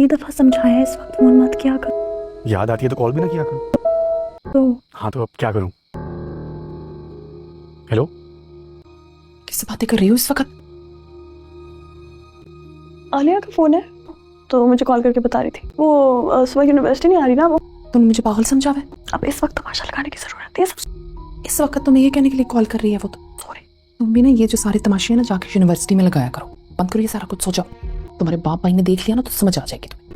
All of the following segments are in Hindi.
कितनी दफा समझाया इस वक्त फोन मत किया कर। याद आती है तो कॉल भी ना किया करो। तो हाँ तो अब क्या करूं? हेलो, किससे बातें कर रही हो इस वक्त? आलिया का फोन है तो मुझे कॉल करके बता रही थी वो सुबह यूनिवर्सिटी नहीं आ रही ना वो। तुमने मुझे पागल समझा है? अब इस वक्त तमाशा लगाने की जरूरत है सब। इस वक्त तुम्हें ये कहने के लिए कॉल कर रही है वो तो सॉरी। तुम भी ना ये जो सारे तमाशे हैं ना जाके यूनिवर्सिटी में लगाया करो। बंद करो ये सारा कुछ। सो जाओ। तुम्हारे बाप भाई ने देख लिया ना तो समझ आ जाएगी तुम्हें।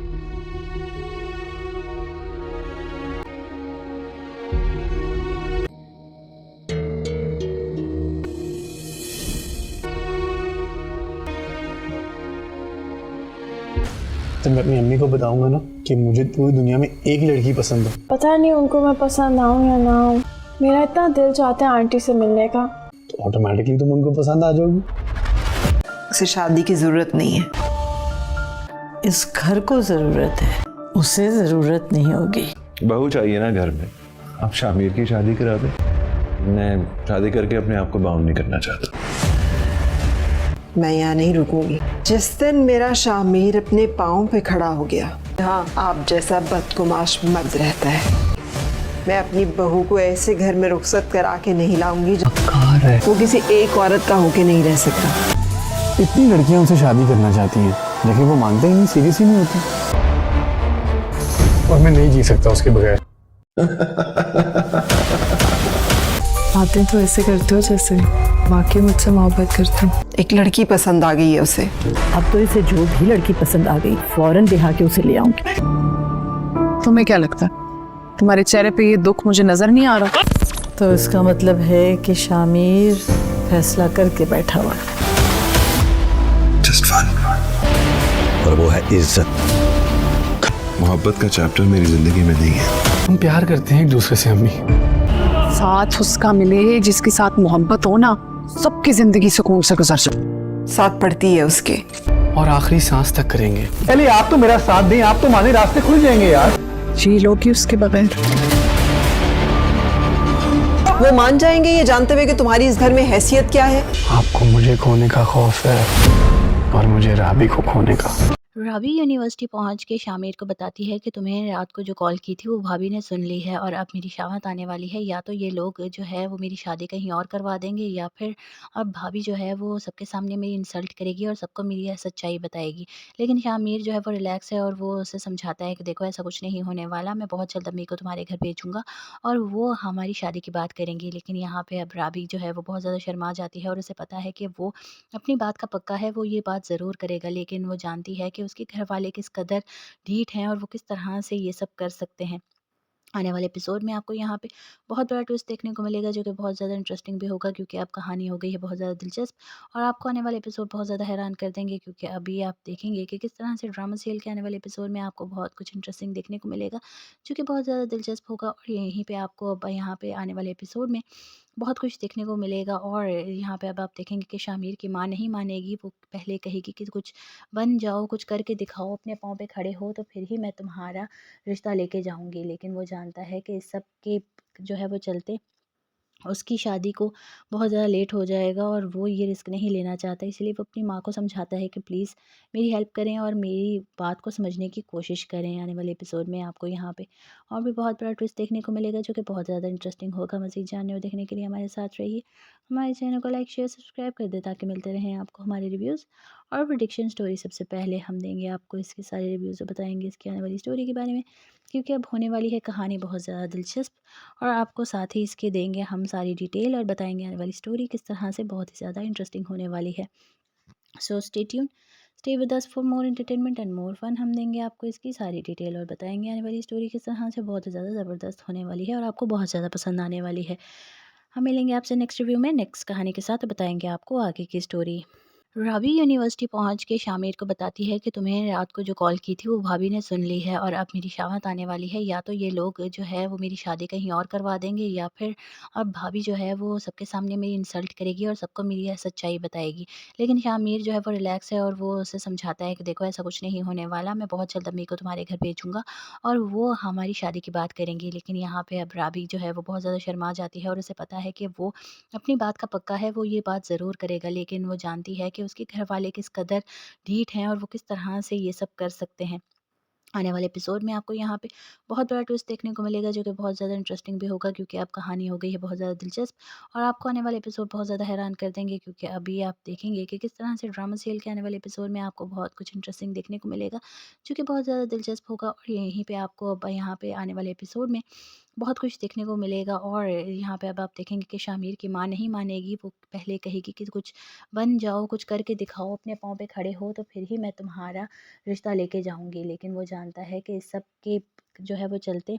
तो मैं अपनी अम्मी को बताऊंगा ना कि मुझे पूरी दुनिया में एक ही लड़की पसंद है। पता नहीं उनको मैं पसंद आऊँ या ना आऊँ, मेरा इतना दिल चाहता है आंटी से मिलने का। तो ऑटोमेटिकली तुम उनको पसंद आ जाओगी। उसे शादी की जरूरत नहीं है, इस घर को जरूरत है, उसे जरूरत नहीं होगी। बहू चाहिए ना घर में। आप शामिर की शादी करा दें। मैं शादी करके अपने आप को बाउंड नहीं करना चाहता। मैं यहाँ नहीं रुकूंगी। जिस दिन मेरा शामिर अपने पाँव पे खड़ा हो गया, हाँ, आप जैसा बदकुमाश मर्द रहता है, मैं अपनी बहू को ऐसे घर में रुखसत करा के नहीं लाऊंगी जो वो किसी एक औरत का होके नहीं रह सकता। इतनी लड़कियां उनसे शादी करना चाहती हैं लेकिन वो मानते ही नहीं, सीरियस ही नहीं होती। और मैं नहीं जी सकता उसके बगैर। बातें तो ऐसे करते हो जैसे वाकई मुझसे मोहब्बत करते हो। एक लड़की पसंद आ गई है उसे। अब तो इसे जो भी लड़की पसंद आ गई फौरन बिहा के उसे ले आऊंगी। तुम्हें क्या लगता है तुम्हारे चेहरे पे ये दुख मुझे नजर नहीं आ रहा? तो इसका मतलब है कि शामिर फैसला करके बैठा हुआ है। Just fun. और वो है इज्जत। मोहब्बत का चैप्टर मेरी जिंदगी में नहीं है। हम प्यार करते हैं एक दूसरे से अम्मी। साथ उसका मिले जिसके साथ मोहब्बत हो ना, सबकी जिंदगी सुकून से गुजर जाए। साथ पड़ती है उसके। और आखिरी सांस तक करेंगे। पहले आप तो मेरा साथ दें, आप तो माने रास्ते खुल जाएंगे यार। जी लोगी उसके बगैर। वो मान जाएंगे ये जानते हुए कि तुम्हारी इस घर में हैसियत क्या है। आपको मुझे खोने का खौफ है और मुझे राबी को खोने का। राबी यूनिवर्सिटी पहुंच के शामिर को बताती है कि तुम्हें रात को जो कॉल की थी वो भाभी ने सुन ली है और अब मेरी शामत आने वाली है। या तो ये लोग जो है वो मेरी शादी कहीं और करवा देंगे या फिर अब भाभी जो है वो सबके सामने मेरी इंसल्ट करेगी और सबको मेरी यह सच्चाई बताएगी। लेकिन शामिर जो है वो रिलैक्स है और वो उसे समझाता है कि देखो ऐसा कुछ नहीं होने वाला, मैं बहुत जल्द अम्मी को तुम्हारे घर भेजूंगा और वो हमारी शादी की बात करेंगी। लेकिन यहाँ पे अब राबी जो है वो बहुत ज़्यादा शर्मा जाती है और उसे पता है कि वो अपनी बात का पक्का है, वो ये बात ज़रूर करेगा। लेकिन वो जानती है कि उसके घर वाले किस कदर ढीठ हैं और वो किस तरह से ये सब कर सकते हैं। आने वाले एपिसोड में आपको यहाँ पे बहुत बड़ा ट्विस्ट देखने को मिलेगा जो कि बहुत ज़्यादा इंटरेस्टिंग भी होगा क्योंकि अब कहानी हो गई है बहुत ज़्यादा दिलचस्प और आपको आने वाले एपिसोड बहुत ज़्यादा हैरान कर देंगे क्योंकि अभी आप देखेंगे कि किस तरह से ड्रामा सीरियल के आने वाले एपिसोड में आपको बहुत कुछ इंटरेस्टिंग देखने को मिलेगा जो कि बहुत ज़्यादा दिलचस्प होगा। और यहीं पे आपको अब यहाँ पे आने वाले एपिसोड में बहुत कुछ देखने को मिलेगा और यहाँ पे अब आप देखेंगे कि शामिर की माँ नहीं मानेगी। वो पहले कहेगी कि कुछ बन जाओ, कुछ करके दिखाओ, अपने पाँव पे खड़े हो तो फिर ही मैं तुम्हारा रिश्ता लेके जाऊँगी। लेकिन वो जानता है कि इस सब के जो है वो चलते उसकी शादी को बहुत ज़्यादा लेट हो जाएगा और वो ये रिस्क नहीं लेना चाहता। इसलिए वो अपनी माँ को समझाता है कि प्लीज़ मेरी हेल्प करें और मेरी बात को समझने की कोशिश करें। आने वाले एपिसोड में आपको यहाँ पे और भी बहुत बड़ा ट्विस्ट देखने को मिलेगा जो कि बहुत ज़्यादा इंटरेस्टिंग होगा। मज़ीद जानने और देखने के लिए हमारे साथ रहिए। हमारे चैनल को लाइक शेयर सब्सक्राइब कर दें ताकि मिलते रहें आपको हमारे रिव्यूज़ और प्रेडिक्शन स्टोरी। सबसे पहले हम देंगे आपको इसके सारे रिव्यूज़ और बताएंगे इसकी आने वाली स्टोरी के बारे में क्योंकि अब होने वाली है कहानी बहुत ज़्यादा दिलचस्प और आपको साथ ही इसके देंगे हम सारी डिटेल और बताएंगे आने वाली स्टोरी किस तरह से बहुत ही ज़्यादा इंटरेस्टिंग होने वाली है। So stay tune, stay with us for more entertainment and more fun. हम देंगे आपको इसकी सारी डिटेल और बताएंगे आने वाली स्टोरी किस तरह से बहुत ही ज़्यादा ज़बरदस्त होने वाली है और आपको बहुत ज़्यादा पसंद आने वाली है। हम मिलेंगे आपसे नेक्स्ट रिव्यू में नेक्स्ट कहानी के साथ और बताएंगे आपको आगे की स्टोरी। राबी यूनिवर्सिटी पहुंच के शामिर को बताती है कि तुम्हें रात को जो कॉल की थी वो भाभी ने सुन ली है और अब मेरी शामत आने वाली है। या तो ये लोग जो है वो मेरी शादी कहीं और करवा देंगे या फिर अब भाभी जो है वो सबके सामने मेरी इंसल्ट करेगी और सबको मेरी यह सच्चाई बताएगी। लेकिन शामिर जो है वो रिलैक्स है और वो उसे समझाता है कि देखो ऐसा कुछ नहीं होने वाला, मैं बहुत जल्द अम्मी को तुम्हारे घर भेजूंगा और वो हमारी शादी की बात करेंगी। लेकिन यहाँ पे अब राबी जो है वो बहुत ज़्यादा शर्मा जाती है और उसे पता है कि वो अपनी बात का पक्का है, वो ये बात ज़रूर करेगा। लेकिन वो जानती है कि उसके घर वाले किस कदर ढीठ हैं और वो किस तरह से ये सब कर सकते हैं। आने वाले एपिसोड में आपको यहाँ पे बहुत बड़ा ट्विस्ट देखने को मिलेगा, जो कि बहुत ज़्यादा इंटरेस्टिंग भी होगा, क्योंकि अब कहानी हो गई है बहुत ज़्यादा दिलचस्प। और आपको आने वाले एपिसोड बहुत ज़्यादा हैरान कर देंगे, क्योंकि अभी आप देखेंगे कि किस तरह से ड्रामा सीरियल के आने वाले एपिसोड में आपको बहुत कुछ इंटरेस्टिंग देखने को मिलेगा, जो कि बहुत ज़्यादा दिलचस्प होगा। और यहीं पे आपको अब यहाँ पे आने वाले एपिसोड में बहुत कुछ देखने को मिलेगा। और यहाँ पे अब आप देखेंगे कि शामिर की माँ नहीं मानेगी, वो पहले कहेगी कि कुछ बन जाओ, कुछ करके दिखाओ, अपने पाँव पे खड़े हो, तो फिर ही मैं तुम्हारा रिश्ता लेके जाऊँगी। लेकिन वो जानता है कि इस सब के जो है वो चलते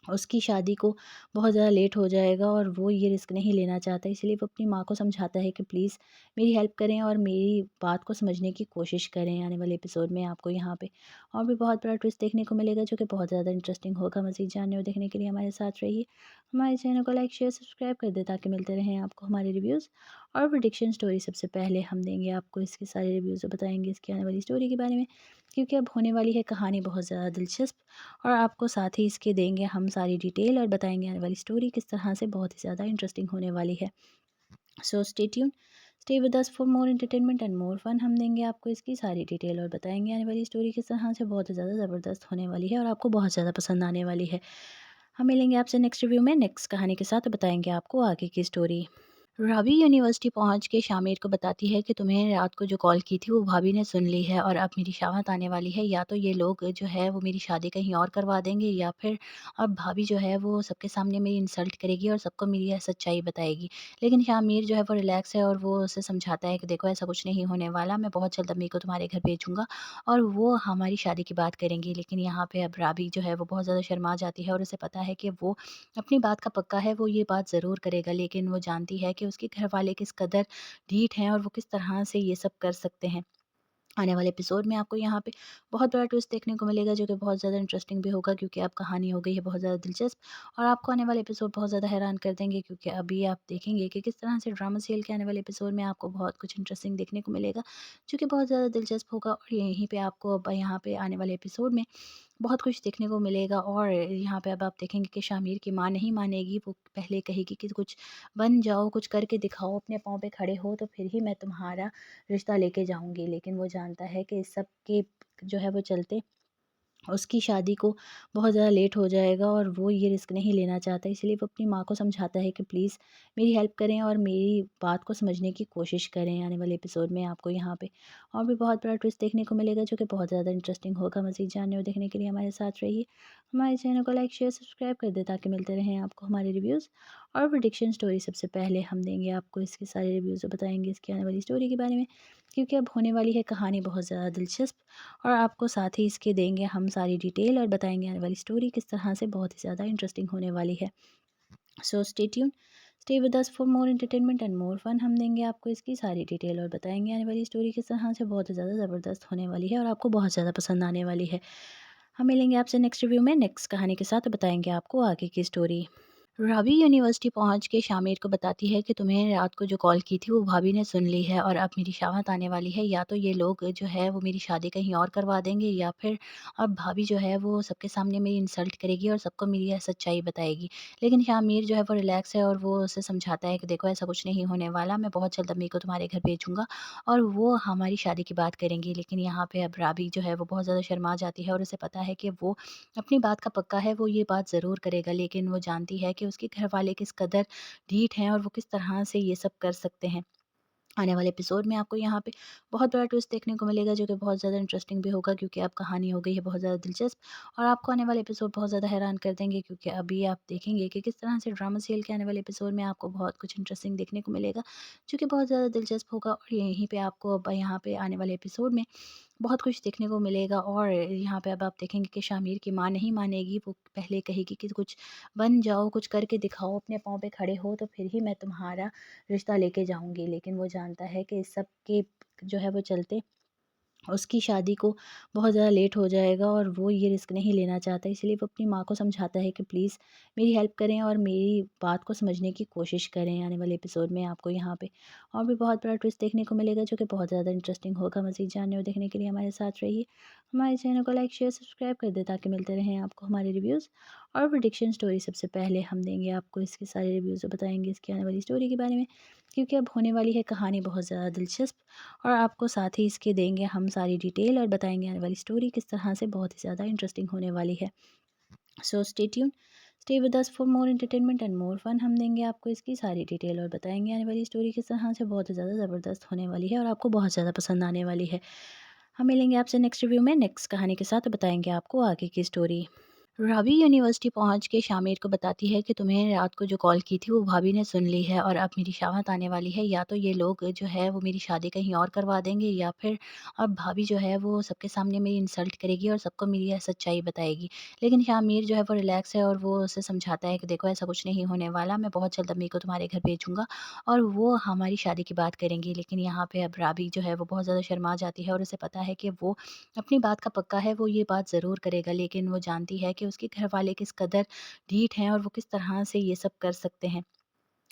उसकी शादी को बहुत ज़्यादा लेट हो जाएगा, और वो ये रिस्क नहीं लेना चाहता। इसलिए वो अपनी माँ को समझाता है कि प्लीज़ मेरी हेल्प करें और मेरी बात को समझने की कोशिश करें। आने वाले एपिसोड में आपको यहाँ पे और भी बहुत बड़ा ट्विस्ट देखने को मिलेगा, जो कि बहुत ज़्यादा इंटरेस्टिंग होगा। मज़ीद जानने और देखने के लिए हमारे साथ रहिए। हमारे चैनल को लाइक शेयर सब्सक्राइब कर दें, ताकि मिलते रहें आपको हमारे रिव्यूज़ और प्रेडिक्शन स्टोरी। सबसे पहले हम देंगे आपको इसके सारे रिव्यूज़ और बताएंगे इसकी आने वाली स्टोरी के बारे में, क्योंकि अब होने वाली है कहानी बहुत ज़्यादा दिलचस्प। और आपको साथ ही इसके देंगे हम सारी डिटेल और बताएंगे आने वाली स्टोरी किस तरह से बहुत ही ज़्यादा इंटरेस्टिंग होने वाली है। So stay tune, stay with us for more entertainment and more fun. हम देंगे आपको इसकी सारी डिटेल और बताएंगे आने वाली स्टोरी किस तरह से बहुत ही ज़्यादा ज़बरदस्त होने वाली है और आपको बहुत ज़्यादा पसंद आने वाली है। हम मिलेंगे आपसे नेक्स्ट रिव्यू में नेक्स्ट कहानी के साथ, और बताएंगे आपको आगे की स्टोरी। रावी यूनिवर्सिटी पहुंच के शामिर को बताती है कि तुम्हें रात को जो कॉल की थी वो भाभी ने सुन ली है, और अब मेरी शामत आने वाली है। या तो ये लोग जो है वो मेरी शादी कहीं और करवा देंगे, या फिर अब भाभी जो है वो सबके सामने मेरी इंसल्ट करेगी और सबको मेरी यह सच्चाई बताएगी। लेकिन शामिर जो है वो रिलैक्स है, और वो उसे समझाता है कि देखो ऐसा कुछ नहीं होने वाला, मैं बहुत जल्द अम्मी को तुम्हारे घर भेजूंगा और वो हमारी शादी की बात करेंगी। लेकिन यहाँ पे अब रावी जो है वो बहुत ज़्यादा शर्मा जाती है, और उसे पता है कि वो अपनी बात का पक्का है, वो ये बात ज़रूर करेगा। लेकिन वो जानती है कि उसके घर वाले किस कदर ढीठ हैं और वो किस तरह से ये सब कर सकते हैं। आने वाले एपिसोड में आपको यहाँ पे बहुत बड़ा ट्विस्ट देखने को मिलेगा, जो कि बहुत ज़्यादा इंटरेस्टिंग भी होगा, क्योंकि अब कहानी हो गई है बहुत ज़्यादा दिलचस्प। और आपको आने वाले एपिसोड बहुत ज़्यादा हैरान कर देंगे, क्योंकि अभी आप देखेंगे कि किस तरह से ड्रामा सीरियल के आने वाले एपिसोड में आपको बहुत कुछ इंटरेस्टिंग देखने को मिलेगा, जो कि बहुत ज़्यादा दिलचस्प होगा। और यहीं पे आपको अब यहाँ पे आने वाले एपिसोड में बहुत कुछ देखने को मिलेगा। और यहाँ पे अब आप देखेंगे कि शामिर की माँ नहीं मानेगी, वो पहले कहेगी कि कुछ बन जाओ, कुछ करके दिखाओ, अपने पाँव पे खड़े हो, तो फिर ही मैं तुम्हारा रिश्ता लेके जाऊँगी। लेकिन वो जानता है कि इस सब के जो है वो चलते उसकी शादी को बहुत ज़्यादा लेट हो जाएगा, और वो ये रिस्क नहीं लेना चाहता। इसलिए वो अपनी माँ को समझाता है कि प्लीज़ मेरी हेल्प करें और मेरी बात को समझने की कोशिश करें। आने वाले एपिसोड में आपको यहाँ पे और भी बहुत बड़ा ट्विस्ट देखने को मिलेगा, जो कि बहुत ज़्यादा इंटरेस्टिंग होगा। मज़ीद जानने और देखने के लिए हमारे साथ रहिए। हमारे चैनल को लाइक शेयर सब्सक्राइब कर दें, ताकि मिलते रहें आपको हमारे रिव्यूज़ और प्रेडिक्शन स्टोरी। सबसे पहले हम देंगे आपको इसके सारे रिव्यूज़ और बताएंगे इसकी आने वाली स्टोरी के बारे में, क्योंकि अब होने वाली है कहानी बहुत ज़्यादा दिलचस्प। और आपको साथ ही इसके देंगे हम सारी डिटेल और बताएंगे आने वाली स्टोरी किस तरह से बहुत ही ज़्यादा इंटरेस्टिंग होने वाली है। So stay tune, stay with us for more entertainment and more fun. हम देंगे आपको इसकी सारी डिटेल और बताएंगे आने वाली स्टोरी किस तरह से बहुत ही ज़्यादा ज़बरदस्त होने वाली है और आपको बहुत ज़्यादा पसंद आने वाली है। हम मिलेंगे आपसे नेक्स्ट रिव्यू में नेक्स्ट कहानी के साथ, और बताएंगे आपको आगे की स्टोरी। रावी यूनिवर्सिटी पहुंच के शामिर को बताती है कि तुम्हें रात को जो कॉल की थी वो भाभी ने सुन ली है, और अब मेरी शामत आने वाली है। या तो ये लोग जो है वो मेरी शादी कहीं और करवा देंगे, या फिर अब भाभी जो है वो सबके सामने मेरी इंसल्ट करेगी और सबको मेरी यह सच्चाई बताएगी। लेकिन शामिर जो है वो रिलैक्स है, और वो उसे समझाता है कि देखो ऐसा कुछ नहीं होने वाला, मैं बहुत जल्द अम्मी को तुम्हारे घर भेजूंगा और वो हमारी शादी की बात करेंगी। लेकिन यहाँ पे अब रावी जो है वो बहुत ज़्यादा शर्मा जाती है, और उसे पता है कि वो अपनी बात का पक्का है, वो ये बात ज़रूर करेगा। लेकिन वो जानती है कि उसके घर वाले किस कदर ढीठ हैं और वो किस तरह से ये सब कर सकते हैं। आने वाले एपिसोड में आपको यहाँ पे बहुत बड़ा ट्विस्ट देखने को मिलेगा, जो कि बहुत ज़्यादा इंटरेस्टिंग भी होगा, क्योंकि अब कहानी हो गई है बहुत ज़्यादा दिलचस्प। और आपको आने वाले एपिसोड बहुत ज़्यादा हैरान कर देंगे, क्योंकि अभी आप देखेंगे कि किस तरह से ड्रामा सीरियल के आने वाले एपिसोड में आपको बहुत कुछ इंटरेस्टिंग देखने को मिलेगा, जो कि बहुत ज़्यादा दिलचस्प होगा। और यहीं पे आपको अब यहाँ पे आने वाले एपिसोड में बहुत कुछ देखने को मिलेगा। और यहाँ पे अब आप देखेंगे कि शामिर की माँ नहीं मानेगी, वो पहले कहेगी कि कुछ बन जाओ, कुछ करके दिखाओ, अपने पाँव पे खड़े हो, तो फिर ही मैं तुम्हारा रिश्ता लेके जाऊँगी। लेकिन वो जानता है कि इस सब के जो है वो चलते उसकी शादी को बहुत ज़्यादा लेट हो जाएगा, और वो ये रिस्क नहीं लेना चाहता। इसलिए वो अपनी माँ को समझाता है कि प्लीज़ मेरी हेल्प करें और मेरी बात को समझने की कोशिश करें। आने वाले एपिसोड में आपको यहाँ पे और भी बहुत बड़ा ट्विस्ट देखने को मिलेगा, जो कि बहुत ज़्यादा इंटरेस्टिंग होगा। मज़ीद जानने और देखने के लिए हमारे साथ रहिए। हमारे चैनल को लाइक शेयर सब्सक्राइब कर दें, ताकि मिलते रहें आपको हमारे रिव्यूज़ और प्रेडिक्शन स्टोरी सबसे पहले हम देंगे आपको इसके सारे रिव्यूज़ और बताएंगे इसकी आने वाली स्टोरी के बारे में, क्योंकि अब होने वाली है कहानी बहुत ज़्यादा दिलचस्प। और आपको साथ ही इसके देंगे हम सारी डिटेल और बताएंगे आने वाली स्टोरी किस तरह से बहुत ही ज़्यादा इंटरेस्टिंग होने वाली है। So stay tune, stay with us for more entertainment and more fun. हम देंगे आपको इसकी सारी डिटेल और बताएंगे आने वाली स्टोरी किस तरह से बहुत ही ज़्यादा ज़बरदस्त होने वाली है और आपको बहुत ज़्यादा पसंद आने वाली है। हम मिलेंगे आपसे नेक्स्ट रिव्यू में नेक्स्ट कहानी के साथ, बताएंगे आपको आगे की स्टोरी। रावी यूनिवर्सिटी पहुंच के शामिर को बताती है कि तुम्हें रात को जो कॉल की थी वो भाभी ने सुन ली है और अब मेरी शामत आने वाली है। या तो ये लोग जो है वो मेरी शादी कहीं और करवा देंगे या फिर अब भाभी जो है वो सबके सामने मेरी इंसल्ट करेगी और सबको मेरी यह सच्चाई बताएगी। लेकिन शामिर जो है वो रिलैक्स है और वो उसे समझाता है कि देखो ऐसा कुछ नहीं होने वाला, मैं बहुत जल्द अम्मी को तुम्हारे घर भेजूंगा और वो हमारी शादी की बात करेंगी। लेकिन यहाँ पे अब रावी जो है वो बहुत ज़्यादा शर्मा जाती है और उसे पता है कि वो अपनी बात का पक्का है, वो ये बात ज़रूर करेगा। लेकिन वो जानती है कि उसके घर वाले किस कदर ढीठ हैं और वो किस तरह से ये सब कर सकते हैं।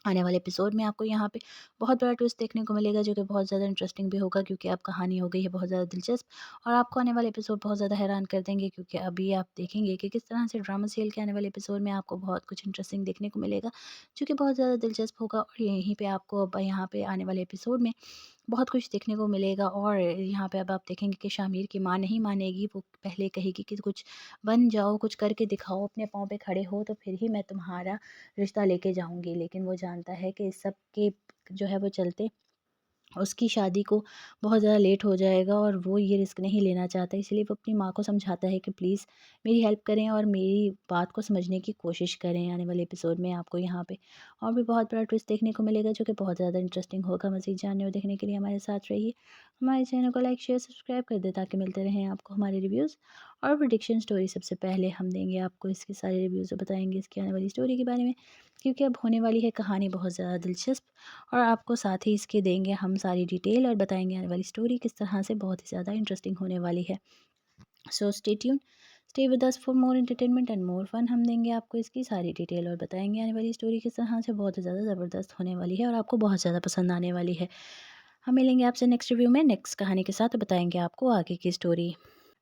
आने वाले एपिसोड में आपको यहाँ पे बहुत बड़ा ट्विस्ट देखने को मिलेगा जो कि बहुत ज़्यादा इंटरेस्टिंग भी होगा, क्योंकि अब कहानी हो गई है बहुत ज़्यादा दिलचस्प। और आपको आने वाले एपिसोड बहुत ज़्यादा हैरान कर देंगे, क्योंकि अभी आप देखेंगे कि किस तरह से ड्रामा सीरियल के आने वाले एपिसोड में आपको बहुत कुछ इंटरेस्टिंग देखने को मिलेगा जो कि बहुत ज़्यादा दिलचस्प होगा। और यहीं पे आपको अब यहाँ पे आने वाले एपिसोड में बहुत कुछ देखने को मिलेगा। और यहाँ पे अब आप देखेंगे कि शामिर की माँ नहीं मानेगी, वो पहले कहेगी कि कुछ बन जाओ, कुछ करके दिखाओ, अपने पाँव पे खड़े हो तो फिर ही मैं तुम्हारा रिश्ता लेके जाऊँगी। लेकिन वो जानता है कि इस सब के जो है वो चलते उसकी शादी को बहुत ज़्यादा लेट हो जाएगा और वो ये रिस्क नहीं लेना चाहता। इसलिए वो अपनी माँ को समझाता है कि प्लीज़ मेरी हेल्प करें और मेरी बात को समझने की कोशिश करें। आने वाले एपिसोड में आपको यहाँ पे और भी बहुत बड़ा ट्विस्ट देखने को मिलेगा जो कि बहुत ज़्यादा इंटरेस्टिंग होगा। मज़ीद जानने और देखने के लिए हमारे साथ रहिए। हमारे चैनल को लाइक शेयर सब्सक्राइब कर दें ताकि मिलते रहें आपको हमारे रिव्यूज़ और प्रेडिक्शन स्टोरी। सबसे पहले हम देंगे आपको इसके सारे रिव्यूज़ और बताएंगे इसकी आने वाली स्टोरी के बारे में, क्योंकि अब होने वाली है कहानी बहुत ज़्यादा दिलचस्प। और आपको साथ ही इसके देंगे हम सारी डिटेल और बताएंगे आने वाली स्टोरी किस तरह से बहुत ही ज़्यादा इंटरेस्टिंग होने वाली है। So stay tune, stay with us for more entertainment and more fun. हम देंगे आपको इसकी सारी डिटेल और बताएंगे आने वाली स्टोरी किस तरह से बहुत ही ज़्यादा ज़बरदस्त होने वाली है और आपको बहुत ज़्यादा पसंद आने वाली है। हम मिलेंगे आपसे नेक्स्ट रिव्यू में नेक्स्ट कहानी के साथ, बताएंगे आपको आगे की स्टोरी।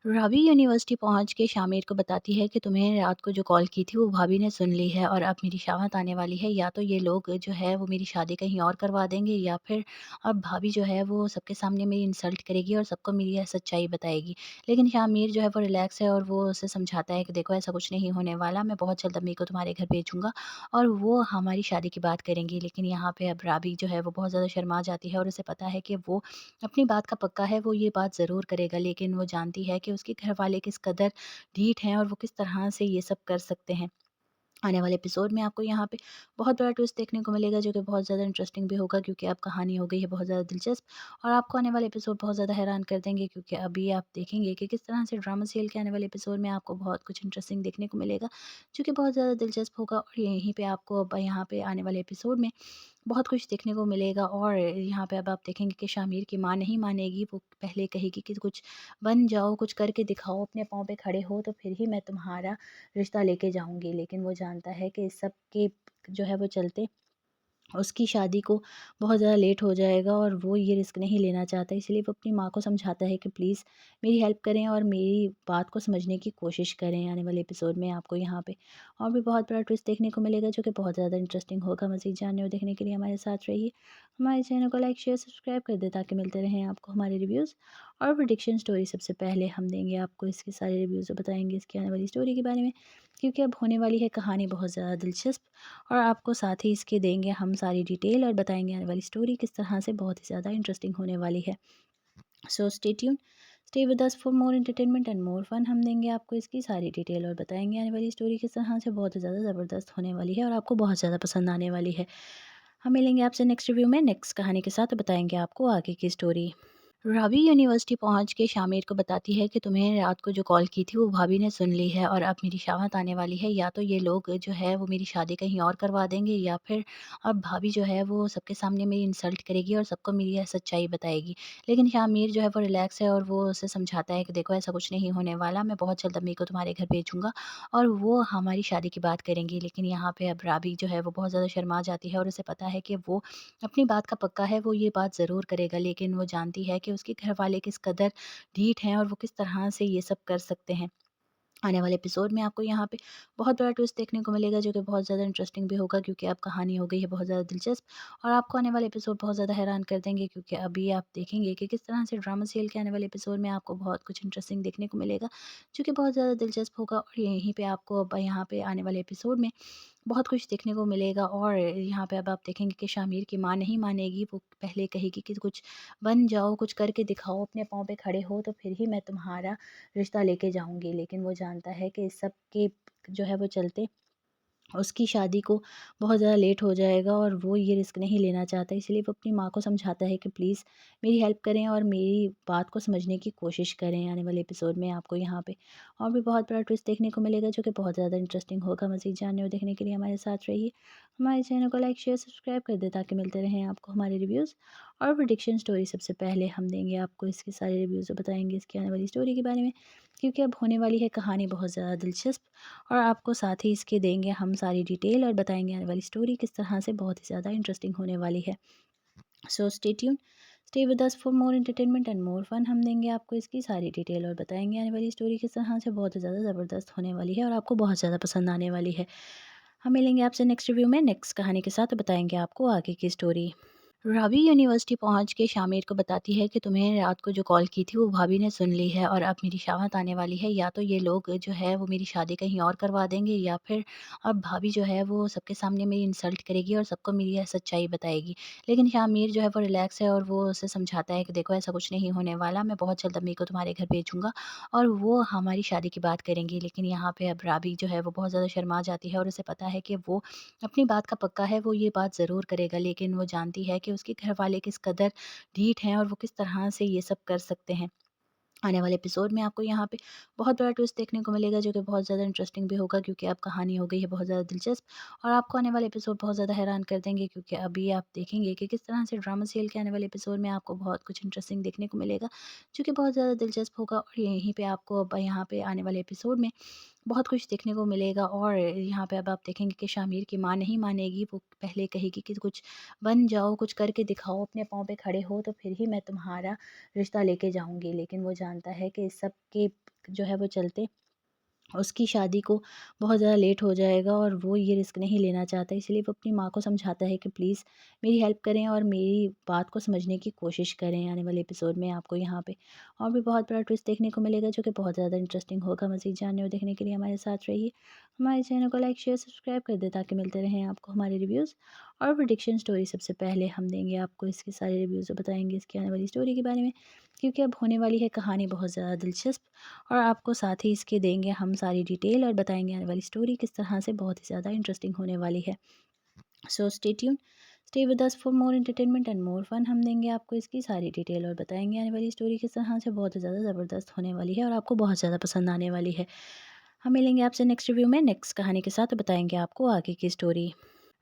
रावी यूनिवर्सिटी पहुंच के शामिर को बताती है कि तुम्हें रात को जो कॉल की थी वो भाभी ने सुन ली है और अब मेरी शामत आने वाली है। या तो ये लोग जो है वो मेरी शादी कहीं और करवा देंगे या फिर अब भाभी जो है वो सबके सामने मेरी इंसल्ट करेगी और सबको मेरी यह सच्चाई बताएगी। लेकिन शामिर जो है वो रिलैक्स है और वो उसे समझाता है कि देखो ऐसा कुछ नहीं होने वाला, मैं बहुत जल्द अम्मी को तुम्हारे घर भेजूंगा और वो हमारी शादी की बात करेंगी। लेकिन यहाँ पे अब रावी जो है वो बहुत ज़्यादा शर्मा जाती है और उसे पता है कि वो अपनी बात का पक्का है, वो ये बात ज़रूर करेगा। लेकिन वो जानती है कि उसके घर वाले किस कदर ढीठ हैं और वो किस तरह से ये सब कर सकते हैं। आने वाले एपिसोड में आपको यहाँ पे बहुत बड़ा ट्विस्ट देखने को मिलेगा जो कि बहुत ज़्यादा इंटरेस्टिंग भी होगा, क्योंकि अब कहानी हो गई है बहुत ज़्यादा दिलचस्प। और आपको आने वाले एपिसोड बहुत ज़्यादा हैरान कर देंगे, क्योंकि अभी आप देखेंगे कि किस तरह से ड्रामा सीरियल के आने वाले एपिसोड में आपको बहुत कुछ इंटरेस्टिंग देखने को मिलेगा जो कि बहुत ज़्यादा दिलचस्प होगा। और यहीं पे आपको अब यहाँ पे आने वाले एपिसोड में बहुत कुछ देखने को मिलेगा। और यहाँ पे अब आप देखेंगे कि शामिर की माँ नहीं मानेगी, वो पहले कहेगी कि कुछ बन जाओ, कुछ करके दिखाओ, अपने पाँव पे खड़े हो तो फिर ही मैं तुम्हारा रिश्ता लेके जाऊँगी। लेकिन वो जानता है कि इस सब के जो है वो चलते उसकी शादी को बहुत ज़्यादा लेट हो जाएगा और वो ये रिस्क नहीं लेना चाहता। इसलिए वो अपनी माँ को समझाता है कि प्लीज़ मेरी हेल्प करें और मेरी बात को समझने की कोशिश करें। आने वाले एपिसोड में आपको यहाँ पे और भी बहुत बड़ा ट्विस्ट देखने को मिलेगा जो कि बहुत ज़्यादा इंटरेस्टिंग होगा। मज़ीद जानने और देखने के लिए हमारे साथ रहिए। हमारे चैनल को लाइक शेयर सब्सक्राइब कर दें ताकि मिलते रहें आपको हमारे रिव्यूज़ और प्रेडिक्शन स्टोरी। सबसे पहले हम देंगे आपको इसके सारे रिव्यूज़ और बताएंगे इसकी आने वाली स्टोरी के बारे में, क्योंकि अब होने वाली है कहानी बहुत ज़्यादा दिलचस्प। और आपको साथ ही इसके देंगे हम सारी डिटेल और बताएंगे आने वाली स्टोरी किस तरह से बहुत ही ज़्यादा इंटरेस्टिंग होने वाली है। So stay tune, stay with us for more entertainment and more fun. हम देंगे आपको इसकी सारी डिटेल और बताएंगे आने वाली स्टोरी किस तरह से बहुत ही ज़्यादा ज़बरदस्त होने वाली है और आपको बहुत ज़्यादा पसंद आने वाली है। हम मिलेंगे आपसे नेक्स्ट रिव्यू में नेक्स्ट कहानी के साथ, बताएंगे आपको आगे की स्टोरी। रावी यूनिवर्सिटी पहुंच के शामिर को बताती है कि तुम्हें रात को जो कॉल की थी वो भाभी ने सुन ली है और अब मेरी शामत आने वाली है। या तो ये लोग जो है वो मेरी शादी कहीं और करवा देंगे या फिर अब भाभी जो है वो सबके सामने मेरी इंसल्ट करेगी और सबको मेरी यह सच्चाई बताएगी। लेकिन शामिर जो है वो रिलैक्स है और वो उसे समझाता है कि देखो ऐसा कुछ नहीं होने वाला, मैं बहुत जल्द अम्मी को तुम्हारे घर भेजूंगा और वो हमारी शादी की बात करेंगी। लेकिन यहाँ पे अब रावी जो है वो बहुत ज़्यादा शर्मा जाती है और उसे पता है कि वो अपनी बात का पक्का है, वो ये बात ज़रूर करेगा। लेकिन वो जानती है कि उसके घर वाले किस कदर ढीठ हैं और वो किस तरह से ये सब कर सकते हैं। आने वाले एपिसोड में आपको यहाँ पे बहुत बड़ा ट्विस्ट देखने को मिलेगा, जो कि बहुत ज़्यादा इंटरेस्टिंग भी होगा, क्योंकि अब कहानी हो गई है बहुत ज़्यादा दिलचस्प। और आपको आने वाले एपिसोड बहुत ज़्यादा हैरान कर देंगे, क्योंकि अभी आप देखेंगे कि किस तरह से ड्रामा सीरियल के आने वाले एपिसोड में आपको बहुत कुछ इंटरेस्टिंग देखने को मिलेगा, जो कि बहुत ज़्यादा दिलचस्प होगा। और यहीं पे आपको अब यहाँ पे आने वाले एपिसोड में बहुत कुछ देखने को मिलेगा। और यहाँ पे अब आप देखेंगे कि शामिर की माँ नहीं मानेगी, वो पहले कहेगी कि कुछ बन जाओ, कुछ करके दिखाओ, अपने पाँव पे खड़े हो, तो फिर ही मैं तुम्हारा रिश्ता लेके जाऊँगी। लेकिन वो जानता है कि इस सब के जो है वो चलते उसकी शादी को बहुत ज़्यादा लेट हो जाएगा, और वो ये रिस्क नहीं लेना चाहता। इसलिए वो अपनी माँ को समझाता है कि प्लीज़ मेरी हेल्प करें और मेरी बात को समझने की कोशिश करें। आने वाले एपिसोड में आपको यहाँ पे और भी बहुत बड़ा ट्विस्ट देखने को मिलेगा, जो कि बहुत ज़्यादा इंटरेस्टिंग होगा। मज़ीद जानने और देखने के लिए हमारे साथ रहिए। हमारे चैनल को लाइक शेयर सब्सक्राइब कर दें, ताकि मिलते रहें आपको हमारे रिव्यूज़ और प्रेडिक्शन स्टोरी। सबसे पहले हम देंगे आपको इसके सारे रिव्यूज़ और बताएंगे इसकी आने वाली स्टोरी के बारे में, क्योंकि अब होने वाली है कहानी बहुत ज़्यादा दिलचस्प। और आपको साथ ही इसके देंगे हम सारी डिटेल और बताएंगे आने वाली स्टोरी किस तरह से बहुत ही ज़्यादा इंटरेस्टिंग होने वाली है। So stay tune, stay with us for more entertainment and more fun. हम देंगे आपको इसकी सारी डिटेल और बताएंगे आने वाली स्टोरी किस तरह से बहुत ही ज़्यादा ज़बरदस्त होने वाली है और आपको बहुत ज़्यादा पसंद आने वाली है। हम मिलेंगे आपसे नेक्स्ट रिव्यू में नेक्स्ट कहानी के साथ, और बताएंगे आपको आगे की स्टोरी। रावी यूनिवर्सिटी पहुंच के शामिर को बताती है कि तुम्हें रात को जो कॉल की थी वो भाभी ने सुन ली है और अब मेरी शामत आने वाली है। या तो ये लोग जो है वो मेरी शादी कहीं और करवा देंगे, या फिर अब भाभी जो है वो सबके सामने मेरी इंसल्ट करेगी और सबको मेरी यह सच्चाई बताएगी। लेकिन शामिर जो है वो रिलैक्स है और वो उसे समझाता है कि देखो ऐसा कुछ नहीं होने वाला, मैं बहुत जल्द अम्मी को तुम्हारे घर भेजूंगा और वो हमारी शादी की बात करेंगी। लेकिन यहाँ पे अब रावी जो है वो बहुत ज़्यादा शर्मा जाती है और उसे पता है कि वो अपनी बात का पक्का है, वो ये बात ज़रूर करेगा। लेकिन वो जानती है कि उसके घर वाले किस कदर ढीठ हैं और वो किस तरह से ये सब कर सकते हैं। आने वाले एपिसोड में आपको यहाँ पे बहुत बड़ा ट्विस्ट देखने को मिलेगा, जो कि बहुत ज़्यादा इंटरेस्टिंग भी होगा, क्योंकि अब कहानी हो गई है बहुत ज़्यादा दिलचस्प। और आपको आने वाले एपिसोड बहुत ज़्यादा हैरान कर देंगे, क्योंकि अभी आप देखेंगे कि किस तरह से ड्रामा सीरियल के आने वाले एपिसोड में आपको बहुत कुछ इंटरेस्टिंग देखने को मिलेगा, जो कि बहुत ज़्यादा दिलचस्प होगा। और यहीं पे आपको अब यहाँ पे आने वाले एपिसोड में बहुत कुछ देखने को मिलेगा। और यहाँ पे अब आप देखेंगे कि शामिर की माँ नहीं मानेगी, वो पहले कहेगी कि कुछ बन जाओ, कुछ करके दिखाओ, अपने पाँव पे खड़े हो, तो फिर ही मैं तुम्हारा रिश्ता लेके जाऊँगी। लेकिन वो जानता है कि इस सब के जो है वो चलते उसकी शादी को बहुत ज़्यादा लेट हो जाएगा, और वो ये रिस्क नहीं लेना चाहता। इसलिए वो अपनी माँ को समझाता है कि प्लीज़ मेरी हेल्प करें और मेरी बात को समझने की कोशिश करें। आने वाले एपिसोड में आपको यहाँ पे और भी बहुत बड़ा ट्विस्ट देखने को मिलेगा, जो कि बहुत ज़्यादा इंटरेस्टिंग होगा। मज़ीद जानने और देखने के लिए हमारे साथ रहिए। हमारे चैनल को लाइक शेयर सब्सक्राइब कर दें, ताकि मिलते रहें आपको हमारे रिव्यूज़ और प्रेडिक्शन स्टोरी। सबसे पहले हम देंगे आपको इसके सारे रिव्यूज़ और बताएंगे इसकी आने वाली स्टोरी के बारे में, क्योंकि अब होने वाली है कहानी बहुत ज़्यादा दिलचस्प। और आपको साथ ही इसके देंगे हम सारी डिटेल और बताएंगे आने वाली स्टोरी किस तरह से बहुत ही ज़्यादा इंटरेस्टिंग होने वाली है। So stay tune, stay with us for more entertainment and more fun. हम देंगे आपको इसकी सारी डिटेल और बताएंगे आने वाली स्टोरी किस तरह से बहुत ही ज़्यादा ज़बरदस्त होने वाली है और आपको बहुत ज़्यादा पसंद आने वाली है। हम मिलेंगे आपसे नेक्स्ट रिव्यू में नेक्स्ट कहानी के साथ, और बताएंगे आपको आगे की स्टोरी।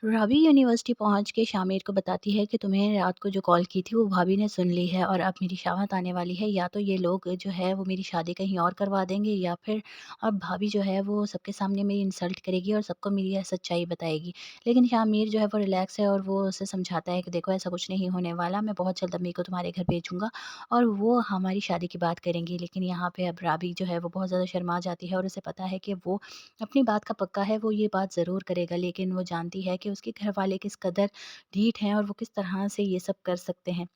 रावी यूनिवर्सिटी पहुंच के शामिर को बताती है कि तुम्हें रात को जो कॉल की थी वो भाभी ने सुन ली है और अब मेरी शामत आने वाली है। या तो ये लोग जो है वो मेरी शादी कहीं और करवा देंगे, या फिर अब भाभी जो है वो सबके सामने मेरी इंसल्ट करेगी और सबको मेरी यह सच्चाई बताएगी। लेकिन शामिर जो है वो रिलैक्स है और वो उसे समझाता है कि देखो ऐसा कुछ नहीं होने वाला, मैं बहुत जल्द अम्मी को तुम्हारे घर भेजूंगा और वो हमारी शादी की बात करेंगी। लेकिन यहाँ पे अब रावी जो है वो बहुत ज़्यादा शर्मा जाती है और उसे पता है कि वो अपनी बात का पक्का है, वो ये बात ज़रूर करेगा। लेकिन वो जानती है कि उसके घर वाले किस कदर ढीठ हैं और वो किस तरह से ये सब कर सकते हैं।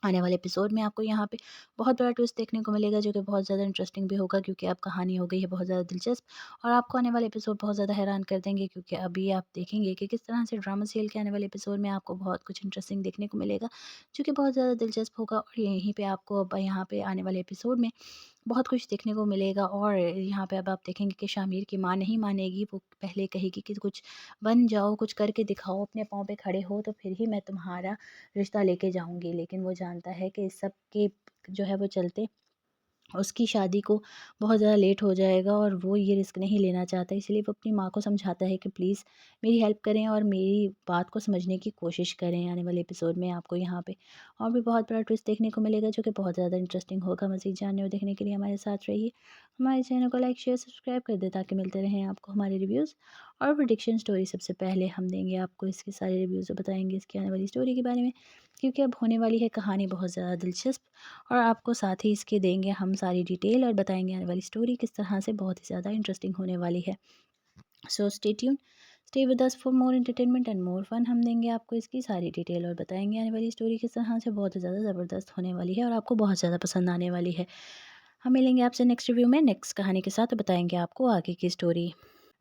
आने वाले एपिसोड में आपको यहाँ पे बहुत बड़ा ट्विस्ट देखने को मिलेगा, जो कि बहुत ज़्यादा इंटरेस्टिंग भी होगा, क्योंकि अब कहानी हो गई है बहुत ज़्यादा दिलचस्प। और आपको आने वाले एपिसोड बहुत ज़्यादा हैरान कर देंगे, क्योंकि अभी आप देखेंगे कि किस तरह से ड्रामा सीरियल के आने वाले एपिसोड में आपको बहुत कुछ इंटरेस्टिंग देखने को मिलेगा, जो कि बहुत ज़्यादा दिलचस्प होगा। और यहीं पे आपको अब यहाँ पे आने वाले एपिसोड में बहुत कुछ देखने को मिलेगा। और यहाँ पे अब आप देखेंगे कि शामिर की माँ नहीं मानेगी, वो पहले कहेगी कि कुछ बन जाओ, कुछ करके दिखाओ, अपने पाँव पे खड़े हो, तो फिर ही मैं तुम्हारा रिश्ता लेके जाऊँगी। लेकिन वो जानता है कि इस सब के जो है वो चलते उसकी शादी को बहुत ज़्यादा लेट हो जाएगा, और वो ये रिस्क नहीं लेना चाहता। इसलिए वो अपनी माँ को समझाता है कि प्लीज़ मेरी हेल्प करें और मेरी बात को समझने की कोशिश करें। आने वाले एपिसोड में आपको यहाँ पे और भी बहुत बड़ा ट्विस्ट देखने को मिलेगा, जो कि बहुत ज़्यादा इंटरेस्टिंग होगा। मज़ीद जानने और देखने के लिए हमारे साथ रहिए। हमारे चैनल को लाइक शेयर सब्सक्राइब कर दें, ताकि मिलते रहें आपको हमारे रिव्यूज़ और प्रेडिक्शन स्टोरी सबसे पहले हम देंगे आपको इसके सारे रिव्यूज़ और बताएंगे इसकी आने वाली स्टोरी के बारे में, क्योंकि अब होने वाली है कहानी बहुत ज़्यादा दिलचस्प। और आपको साथ ही इसके देंगे हम सारी डिटेल और बताएंगे आने वाली स्टोरी किस तरह से बहुत ही ज़्यादा इंटरेस्टिंग होने वाली है। So stay tune, stay with us for more entertainment and more fun. हम देंगे आपको इसकी सारी डिटेल और बताएंगे आने वाली स्टोरी किस तरह से बहुत ही ज़्यादा ज़बरदस्त होने वाली है और आपको बहुत ज़्यादा पसंद आने वाली है। हम मिलेंगे आपसे नेक्स्ट रिव्यू में नेक्स्ट कहानी के साथ और बताएंगे आपको आगे की स्टोरी।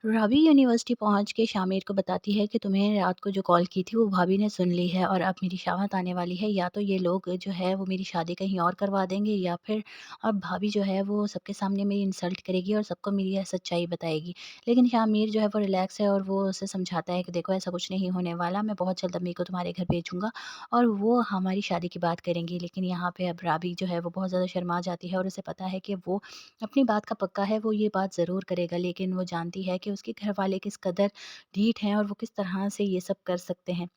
रावी यूनिवर्सिटी पहुंच के शामिर को बताती है कि तुम्हें रात को जो कॉल की थी वो भाभी ने सुन ली है और अब मेरी शामत आने वाली है। या तो ये लोग जो है वो मेरी शादी कहीं और करवा देंगे या फिर अब भाभी जो है वो सबके सामने मेरी इंसल्ट करेगी और सबको मेरी यह सच्चाई बताएगी। लेकिन शामिर जो है वो रिलैक्स है और वो उसे समझाता है कि देखो ऐसा कुछ नहीं होने वाला, मैं बहुत जल्द अम्मी को तुम्हारे घर भेजूंगा और वो हमारी शादी की बात करेंगी। लेकिन यहाँ पे अब रावी जो है वो बहुत ज़्यादा शर्मा जाती है और उसे पता है कि वो अपनी बात का पक्का है, वो ये बात ज़रूर करेगा। लेकिन वो जानती है कि उसके घर वाले किस कदर ढीठ हैं और वो किस तरह से ये सब कर सकते हैं।